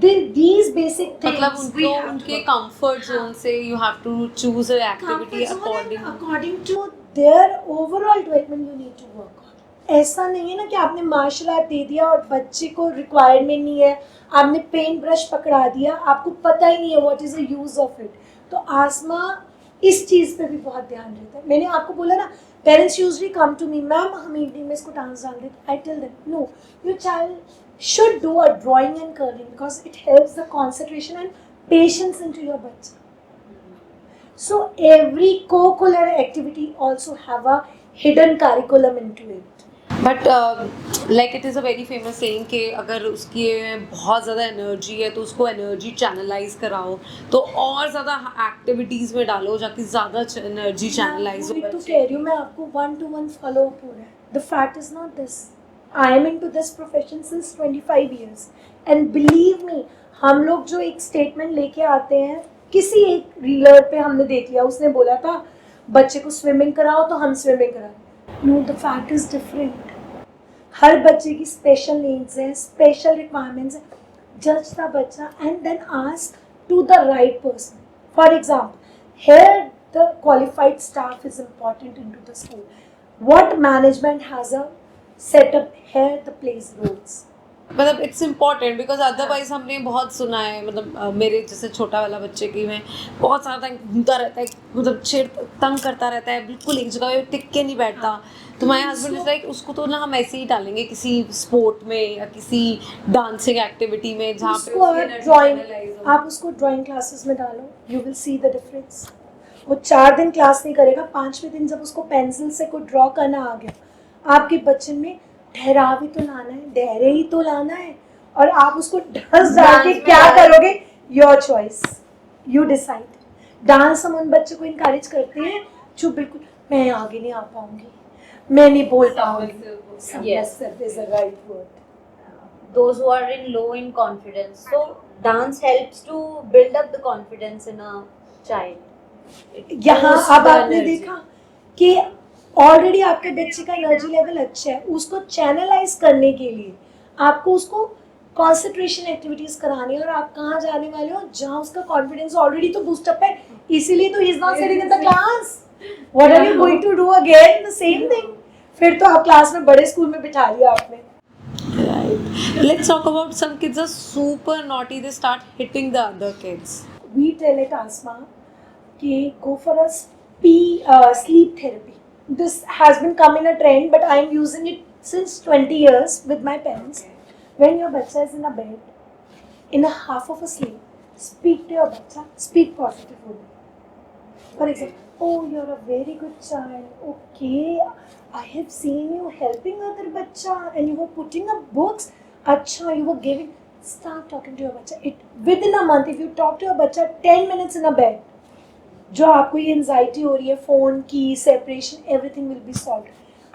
these basic things मतलब we उनको have to उनके work. Comfort zone से you have to choose a activity Comfort zone and according according to their overall development you need to work on. ऐसा नहीं है ना कि आपने मार्शल आर्ट दे दिया और बच्चे को रिक्वायरमेंट नहीं है, आपने पेंट ब्रश पकड़ा दिया, आपको पता ही नहीं है what is the use of it. तो आसमा इस चीज पे भी बहुत ध्यान रहता है. मैंने आपको बोला ना, parents usually come to me, ma'am हम इवनिंग में इसको डांस डाल दें. I tell them no, your child should do a drawing and curling because it helps the concentration and patience into your bachcha. So every co-curricular activity also have a hidden curriculum into it. But like it is a very famous saying कि अगर उसकी बहुत ज़्यादा energy है तो उसको energy channelise कराओ, तो और ज़्यादा एक्टिविटीज़ में डालो जाकि ज़्यादा एनर्जी चैनलाइज मैं हो. तो कह रही हूँ, मैं आपको 1-to-1 follow up हो रहा है. The fact is not this. I am into this profession since 25 years and believe me, हम लोग जो एक स्टेटमेंट लेके आते हैं, किसी एक रीलर पे हमने देख लिया, उसने बोला था बच्चे को स्विमिंग कराओ तो हम स्विमिंग कराएं. No, the fact is different. हर बच्चे की स्पेशल नीड्स हैं, स्पेशल रिक्वायरमेंट्स हैं. जज द बच्चा and then ask to the right person. For example, here the qualified staff is important into the school. What management has a set up here the plays roles. मतलब it's important because otherwise हमने बहुत सुना है, मतलब मेरे जैसे छोटा वाला बच्चे की में बहुत सारा तंग घूमता रहता है, मतलब छेड़ तंग करता रहता है, बिल्कुल एक जगह पे टिक के नहीं बैठता. तो माय हस्बैंड इज लाइक उसको तो ना हम ऐसे ही डालेंगे किसी स्पोर्ट में या किसी डांसिंग एक्टिविटी में जहाँ पे उसको उसकी आप energy ड्राइंग, channelize हो. आप उसको ड्राइंग क्लासेस में डालो, you will see the difference. वो 4 दिन क्लास नहीं करेगा, 5वें दिन जब उसको पेंसिल से कोई ड्रॉ करना आ गया, आपके बच्चे में ठहराव ही तो लाना है, धैर्य ही तो लाना है, और आप उसको डांस डाल के क्या करोगे, your choice, you decide. Dance हम उन बच्चों को इनकरेज करते हैं जो बिल्कुल मैं आगे नहीं आ पाऊंगी, मैं नहीं बोल पाऊंगी. Submissive is the right word. Those who are in low in confidence. So dance helps to build up the confidence in a child. यहाँ Boosts अब the आपने energy. देखा कि ऑलरेडी आपके बच्चे का एनर्जी लेवल अच्छा है, उसको चैनलाइज करने के लिए आपको उसको कॉन्सेंट्रेशन एक्टिविटीज करानी है, और आप कहाँ जाने वाले हो जहाँ उसका कॉन्फिडेंस ऑलरेडी तो बूस्ट अप है, इसीलिए तो he is not sitting in the class. What are you going to do again the same thing? फिर तो आप क्लास में बड़े स्कूल में बिठा लिया आपने. Right. Let's talk about some kids are super naughty. They start hitting the other kids. We tell it, Asma, कि go for a sleep therapy. This has been come in a trend, but I am using it since 20 years with my parents. When your bacha is in a bed, in a half of a sleep, speak to your bacha, speak positively. For example, oh, you're a very good child. Okay, I have seen you helping other bacha and you were putting up books. Acha, you were giving. Start talking to your bacha. Within a month, if you talk to your bacha 10 minutes in a bed, जो आपको ये anxiety हो रही है, phone की separation, everything will be solve.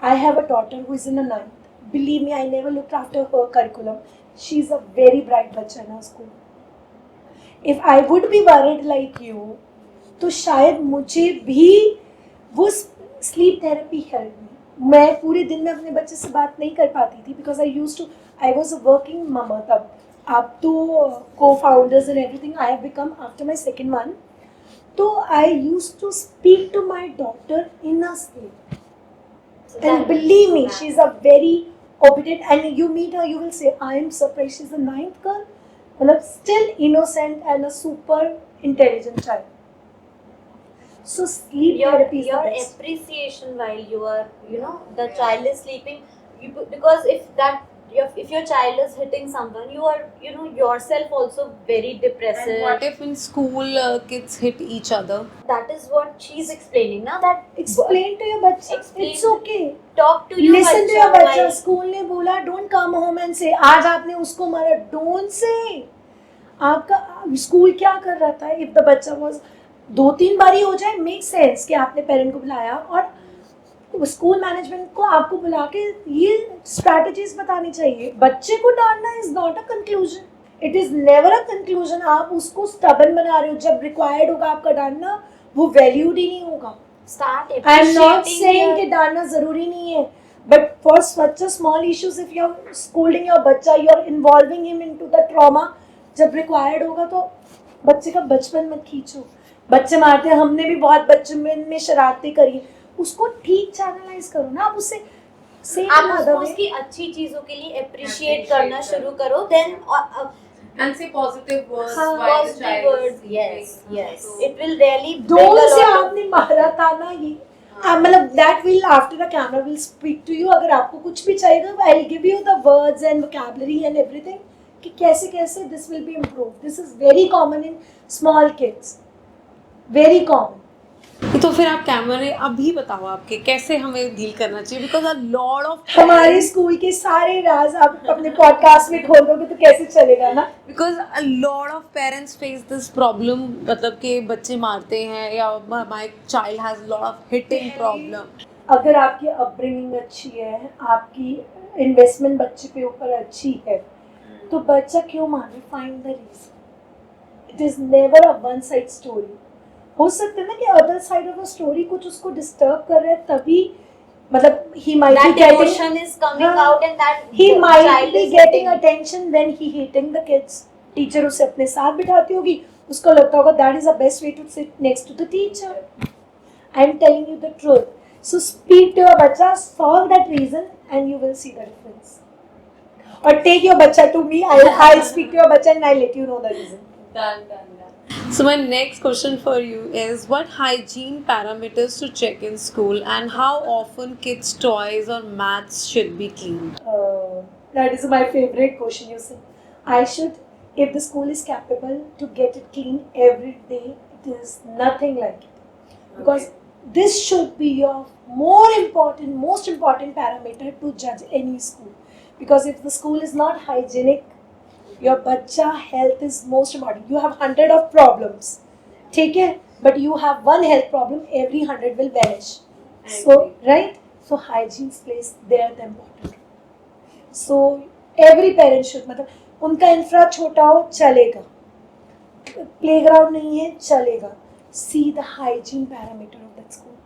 I have a daughter who is in a 9th. Believe me, I never looked after her curriculum. She is a very bright बच्चा in our school. If I would be worried like you, तो शायद मुझे भी वो sleep therapy help me. मैं पूरे दिन में अपने बच्चे से बात नहीं कर पाती थी because I was a working mama तब. अब तो को founders and everything I have become after my second one. So I used to speak to my daughter in a sleep. And believe me, she's a very obedient, and you meet her, you will say, I am surprised, she's a 9th girl, but still innocent and a super intelligent child. So sleep therapy is Your the best. appreciation while you are, the child is sleeping, because if your child is hitting someone, you are, yourself also very depressive. And what if in school kids hit each other? That is what she's explaining now. That Explain to your bacha. Explain. It's okay. talk to your Listen to your bachcha bacha. School ने बोला don't come home and say आज आपने उसको मारा. Don't say. आपका school क्या कर रहा था? इफ द बच्चा वाज 2-3 बार ही हो जाए, मेक सेंस कि आपने पेरेंट को बुलाया और स्कूल मैनेजमेंट को आपको बुला के ये स्ट्रैटेजीज बतानी चाहिए. बच्चे को डांटना is not a conclusion, it is never a conclusion. आप उसको स्टबन बना रहे हो. जब रिक्वायर्ड होगा आपका डांटना, वो वैल्यूड ही नहीं होगा. Start I am not appreciating saying कि your डांटना जरूरी नहीं है, but for such a small issues if you are schooling your बच्चा, you are involving him into the trauma. जब रिक्वायर्ड होगा तो बच्चे का बचपन मत खींचो. बच्चे मारते हैं, हमने भी बहुत बचपन में शरारतें करी. उसको ठीक चैनलाइज करो ना. आप उससे से आप उसको उसकी अच्छी चीजों के लिए अप्रिशिएट करना शुरू करो. Then And say positive words हाँ, while the positive child words, is yes, sleeping. yes, So, it will really bring डोल a से lot of आपने मारा था ना ये. मतलब that will after the camera will speak to you. अगर आपको कुछ भी चाहिए, I will give you the words and vocabulary and everything कि कैसे कैसे this will be improve. This is very common in small kids, very common. तो फिर आप कैमरे अभी बताओ आपके कैसे हमें डील करना चाहिए, बिकॉज अ लॉट ऑफ हमारे स्कूल के सारे राज आप अपने पॉडकास्ट में खोल दोगे तो कैसे चलेगा ना. Because a lot of parents face this problem, मतलब कि बच्चे मारते हैं या my child has lot of hitting problem. अगर आपकी अपब्रिंगिंग अच्छी है, आपकी इन्वेस्टमेंट बच्चे पे ऊपर अच्छी है, तो बच्चा क्यों मारे? Find the reason. It is never a one side story. हो सकता है ना कि other side of a story कुछ उसको डिस्टर्ब कर रहा है, तभी मतलब ही might be that getting emotion is coming out and that he the might child be is getting hitting. attention when he hitting the kids. Teacher उसे अपने साथ बिठाती होगी, उसको लगता होगा that is the best way to sit next to the teacher. I am telling you the truth. So speak to your बच्चा, solve that reason and you will see the difference. Or take your bacha to me. I'll speak to your bacha and I'll let you know the reason. Done. So my next question for you is, what hygiene parameters to check in school and how often kids' toys or mats should be cleaned? That is my favorite question. You say, if the school is capable to get it clean every day, it is nothing like it. Because this should be your most important parameter to judge any school. Because if the school is not hygienic, your bacha health is most important. You have 100 of problems, take it, but you have one health problem, every 100 will vanish. So right, so hygiene plays there the important. So every parent should, मतलब उनका infra छोटा हो चलेगा, playground नहीं है चलेगा. See the hygiene parameter of that school.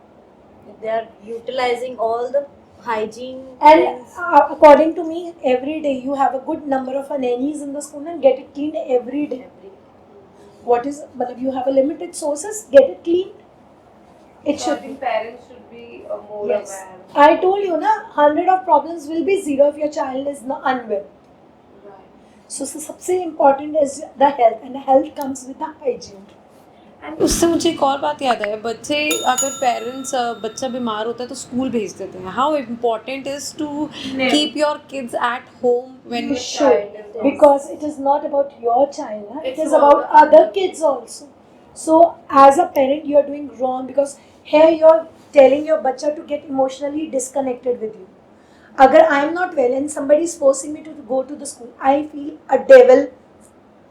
They are utilizing all the hygiene And things. according to me, every day you have a good number of nannies in the school and get it cleaned every day. What is, मतलब you have a limited sources, get it cleaned. It should be. parents should be more Yes. I told you na, 100 of problems will be zero if your child is not unwell. So सबसे important is the health, and health comes with the hygiene. And उससे मुझे एक और बात याद है, बच्चे अगर पेरेंट्स बच्चा बीमार होता है तो स्कूल भेज देते हैं. How important is to keep your kids at home when You should, because it is not about your child, huh? It is about other kids also. So as a parent, you are doing wrong, because here you are telling your bacha to get emotionally disconnected with you. Agar I am not well and somebody is forcing me to go to the school, I feel a devil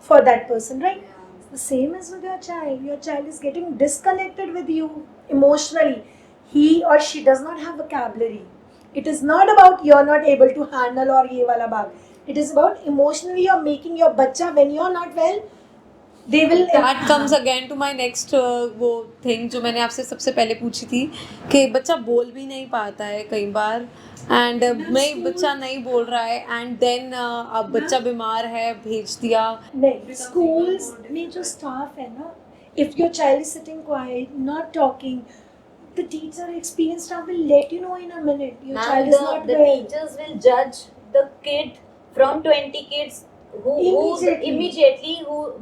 for that person, right? The same as with your child. Your child is getting disconnected with you emotionally. He or she does not have vocabulary. It is not about you're not able to handle or ye wala bag. It is about emotionally you're making your bacha, when you're not well, they will. That comes again to my next वो thing जो मैंने आपसे सबसे पहले पूछी थी, कि बच्चा बोल भी नहीं पाता है कई बार, एंड नहीं बच्चा नहीं बोल रहा है, एंड देन अब बच्चा बीमार है भेज दिया. नहीं, schools में जो staff है ना, if your child is sitting quiet, not talking, the teacher, experienced staff will let you know in a minute. Your Now child is not the well. teachers will judge the kid from 20 kids immediately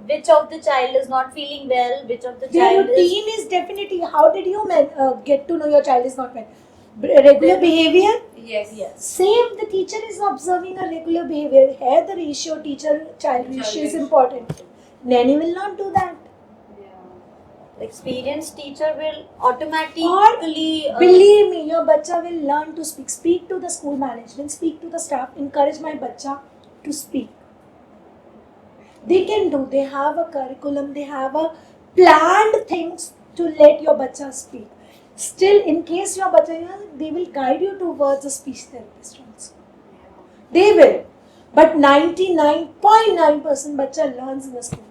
which of the child is not feeling well, which of the Their child routine is definitely. How did you get to know your child is not well? Regular behavior. Yes. Same, the teacher is observing a regular behavior. Here the ratio teacher-child ratio is important. Nanny will not do that. The experienced teacher will automatically Believe me, your bacha will learn to speak. Speak to the school management, speak to the staff, encourage my bacha to speak. they can do. They have a curriculum, they have a planned things to let your bacha speak. Still, in case your bacha, they will guide you towards a speech therapist also. They will. But 99.9% bacha learns in a school.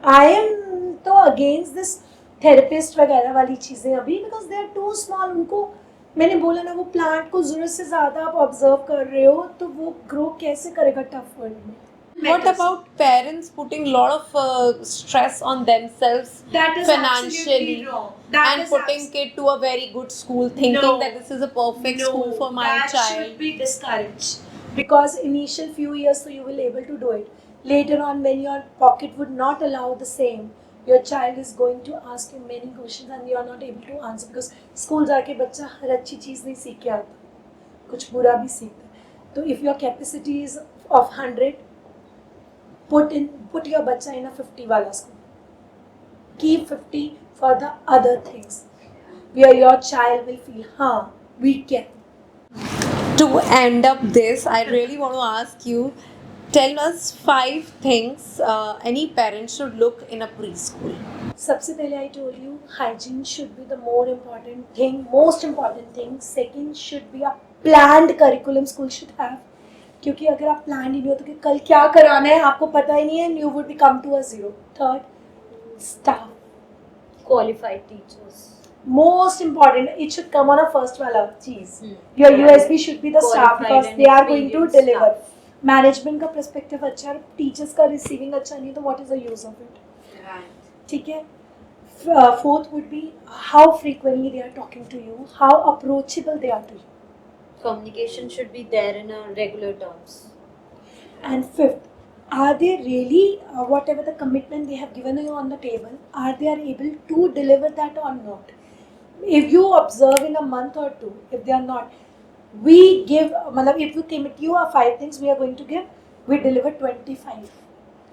I am तो against this therapist वगैरह वाली चीज़ें अभी because they are too small. उनको मैंने बोला ना वो प्लांट को ज़रूरत से ज़्यादा आप ऑब्जर्व कर रहे हो तो वो ग्रो कैसे करेगा टफ वर्ल्ड में. What about parents putting a lot of stress on themselves That is financially absolutely wrong. That and is putting kid to a very good school, thinking No. that this is a perfect school for my that child? should be discouraged because initial few years so you will able to do it. Later on when your pocket would not allow the same, your child is going to ask you many questions and you are not able to answer because school जाके बच्चा हर अच्छी चीज़ नहीं सीख के आता, कुछ बुरा भी सीखता है. तो if your capacity is of 100, put your बच्चा in a 50 वाला school. Keep 50 for the other things where your child will feel, हाँ, we can. To end up this, I really want to ask you, tell us 5 things any parent should look in a preschool. सबसे पहले I told you hygiene should be the most important thing. Second should be a planned curriculum school should have. क्योंकि अगर आप plan ही नहीं हो तो कि कल क्या कराना है आपको पता ही नहीं है and you would become to a zero. Third, staff. Qualified teachers. Most important, it should come on a first wala cheese. Your USB should be the staff Qualified because and they are going to experienced deliver. staff. Management का perspective अच्छा है, teachers का receiving अच्छा नहीं तो what is the use of it? ठीक है. Fourth would be how frequently they are talking to you, how approachable they are to you. Communication should be there in a regular terms. And fifth, are they really whatever the commitment they have given you on the table, are they are able to deliver that or not? If you observe in a month or two, if they are not, we give, if you commit you are 5 things we are going to give, we deliver 25.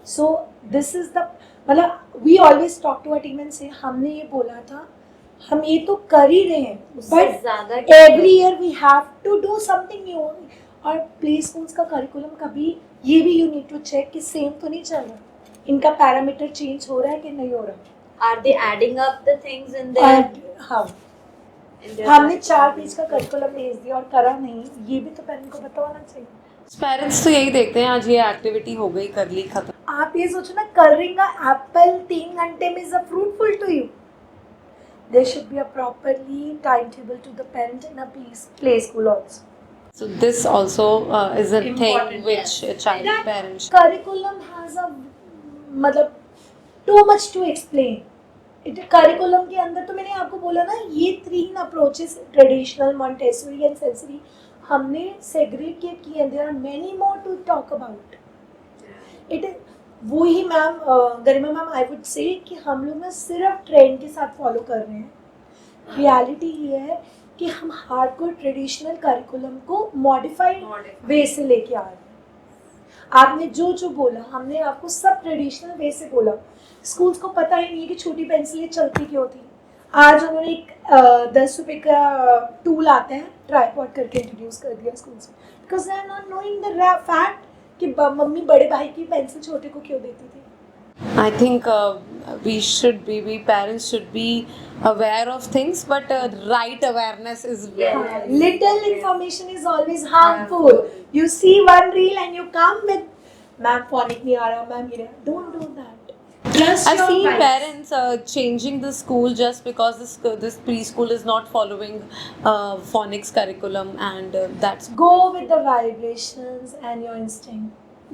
So this is the, we always talk to our team and say हमने ये बोला था, हम ये तो कर ही रहे हैं, उससे ज़्यादा but every year we have to do something new. और प्ले स्कूल्स का करिकुलम कभी ये भी यू नीड टू चेक कि सेम तो नहीं चल रहा, इनका पैरामीटर चेंज हो रहा है कि नहीं हो रहा. Are they adding up the things in their? हाँ, in their हमने 4 पेज का करिकुलम भेज दिया और करा नहीं, ये भी तो पेरेंट को पता होना चाहिए. पेरेंट्स तो यही देखते हैं आज ये एक्टिविटी हो गई कर ली खत्म. आप ये सोचो ना, करेंगा एप्पल 3 घंटे में is a fruitful to you. There should be a properly timetable to the parent in a play school also. So this also is a thing Important, which yes. a child That parents. curriculum has a too much to explain. Curriculum के अंदर तो मैंने आपको बोला ना, ये 3 approaches, traditional, Montessori and sensory, हमने segregate किए हैं. There are many more to talk about. It is वो ही ma'am Garima ma'am I would say कि हम लोग ना सिर्फ ट्रेंड के साथ फॉलो कर रहे हैं. रियलिटी ये है कि हम हार्डकोर ट्रेडिशनल करिकुलम को मॉडिफाइड वे से लेके आ रहे हैं. आपने जो जो बोला हमने आपको सब ट्रेडिशनल वे से बोला. स्कूल्स को पता ही नहीं है कि छोटी पेंसिलें चलती क्यों थी. आज उन्होंने एक 10 रुपए का टूल आता है ट्राईपॉड करके इंट्रोड्यूस कर दिया स्कूल्स में, because they are not knowing the fact कि मम्मी बड़े भाई की पेंसिल छोटे को क्यों देती थी. I think we parents should be aware of things, but right awareness is very. Little information is always harmful. You see one reel and you come with, ma'am phonic नहीं आ रहा, ma'am ये, don't do that. Just I've your seen vibes. parents changing the school just because this preschool is not following phonics curriculum, and that's Go with the vibrations and your instinct.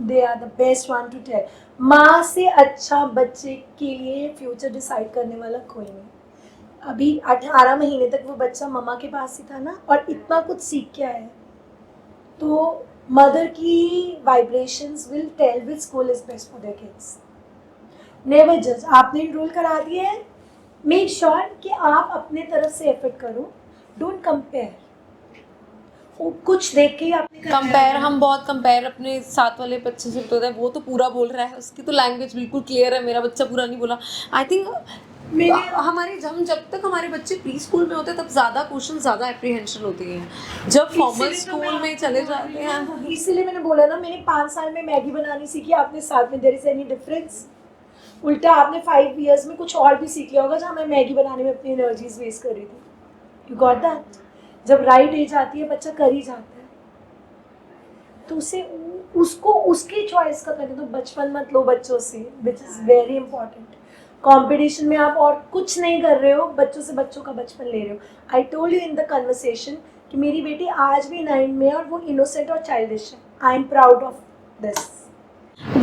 They are the best one to tell. माँ से अच्छा बच्चे के लिए future decide करने वाला कोई नहीं. अभी 18 महीने तक वो बच्चा मम्मा के पास ही था ना, और इतना कुछ सीख के आया है, तो मदर की vibrations will tell which school is best for their kids. Never जज. आपने इनरोल करा दिए हैं, मेक श्योर कि आप अपने तरफ से एफर्ट करो. Don't compare. कुछ देख के ही आपने कंपेयर, हम बहुत कंपेयर अपने साथ वाले बच्चे से होता है, वो तो पूरा बोल रहा है, उसकी तो लैंग्वेज बिल्कुल क्लियर है, मेरा बच्चा पूरा नहीं बोला. आई थिंक हमारे जब तक हमारे बच्चे प्री स्कूल में होते हैं तब ज़्यादा क्वेश्चन, ज़्यादा एप्रीहेंशन होती है। जब फॉर्मल स्कूल में चले जाते हैं, इसीलिए मैंने बोला ना, मैंने 5 साल में मैगी बनानी सीखी, आपने 7 में। There is any difference? उल्टा आपने 5 इयर्स में कुछ और भी सीख लिया होगा जहाँ मैं मैगी बनाने में अपनी एनर्जीज वेस्ट कर रही थी। You got that? जब राइट एज आती है बच्चा कर ही जाता है, तो उसे उसको उसकी चॉइस का करने दो। बचपन मत लो बच्चों से, which is very important. Competition में आप और कुछ नहीं कर रहे हो, बच्चों से बच्चों का बचपन ले रहे हो। I told you in the conversation कि मेरी बेटी आज भी 9 में है और वो इनोसेंट और चाइल्डिश है। I am proud of this.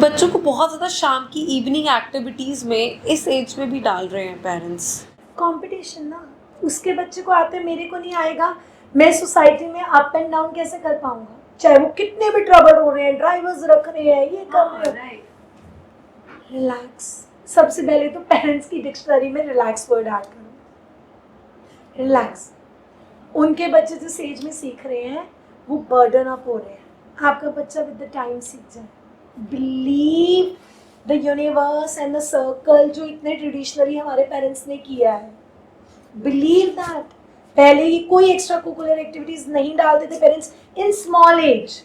बच्चों को बहुत ज़्यादा शाम की इवनिंग एक्टिविटीज़ में इस एज में भी डाल रहे हैं पेरेंट्स। कंपटीशन ना, उसके बच्चे को आते, मेरे को नहीं आएगा, मैं सोसाइटी में अप एंड डाउन कैसे कर पाऊंगा? चाहे वो कितने भी ट्रबल हो रहे हैं, ड्राइवर्स रख रहे हैं, ये कर रहे हैं। रिलैक्स। सबसे पहले तो पेरेंट्स की डिक्शनरी में रिलैक्स वर्ड ऐड करो। रिलैक्स। उनके बच्चे जिस एज में सीख रहे हैं वो बर्डन अप हो रहे हैं, आपका बच्चा विद द टाइम सीख जाए। Believe the universe and the circle जो इतने ट्रेडिशनली हमारे पेरेंट्स ने किया है। Believe that. पहले ही कोई एक्स्ट्रा करिकुलर एक्टिविटीज नहीं डालते थे parents in small age.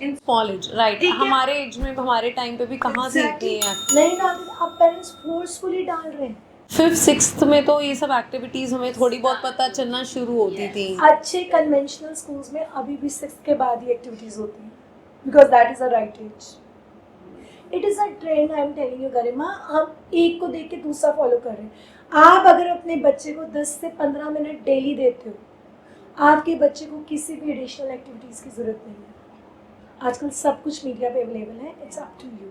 Right. हमारे एज में, हमारे टाइम पे भी कहाँ से इतनी है, नहीं डालते थे। अब पेरेंट्स फोर्सफुली डाल रहे हैं। 5th 6th में तो ये सब एक्टिविटीज हमें थोड़ी बहुत पता चलना शुरू होती थी। अच्छे कन्वेंशनल स्कूल्स में अभी भी 6th के बाद ही एक्टिविटीज होती हैं, because that is a right age. It is a trend, I am telling you Garima. हम एक को देख के दूसरा फॉलो कर रहे हैं। आप अगर अपने बच्चे को 10 से 15 मिनट डेली देते हो, आपके बच्चे को किसी भी एडिशनल एक्टिविटीज़ की ज़रूरत नहीं है। आजकल सब कुछ मीडिया पे अवेलेबल है। It's up to you.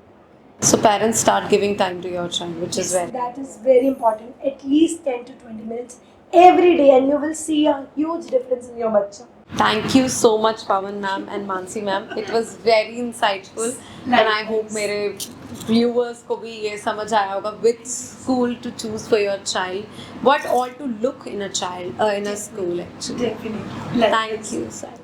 So parents start giving time to your child, which is very. That is very important. At least 10 to 20 minutes every day, and you will see a huge difference in your bacha. Thank you so much, Pawan ma'am and Mansi ma'am. It was very insightful, and I hope मेरे viewers को भी ये समझ आया होगा which school to choose for your child, what all to look in a child, in a school actually. Definitely. Thank you, sir.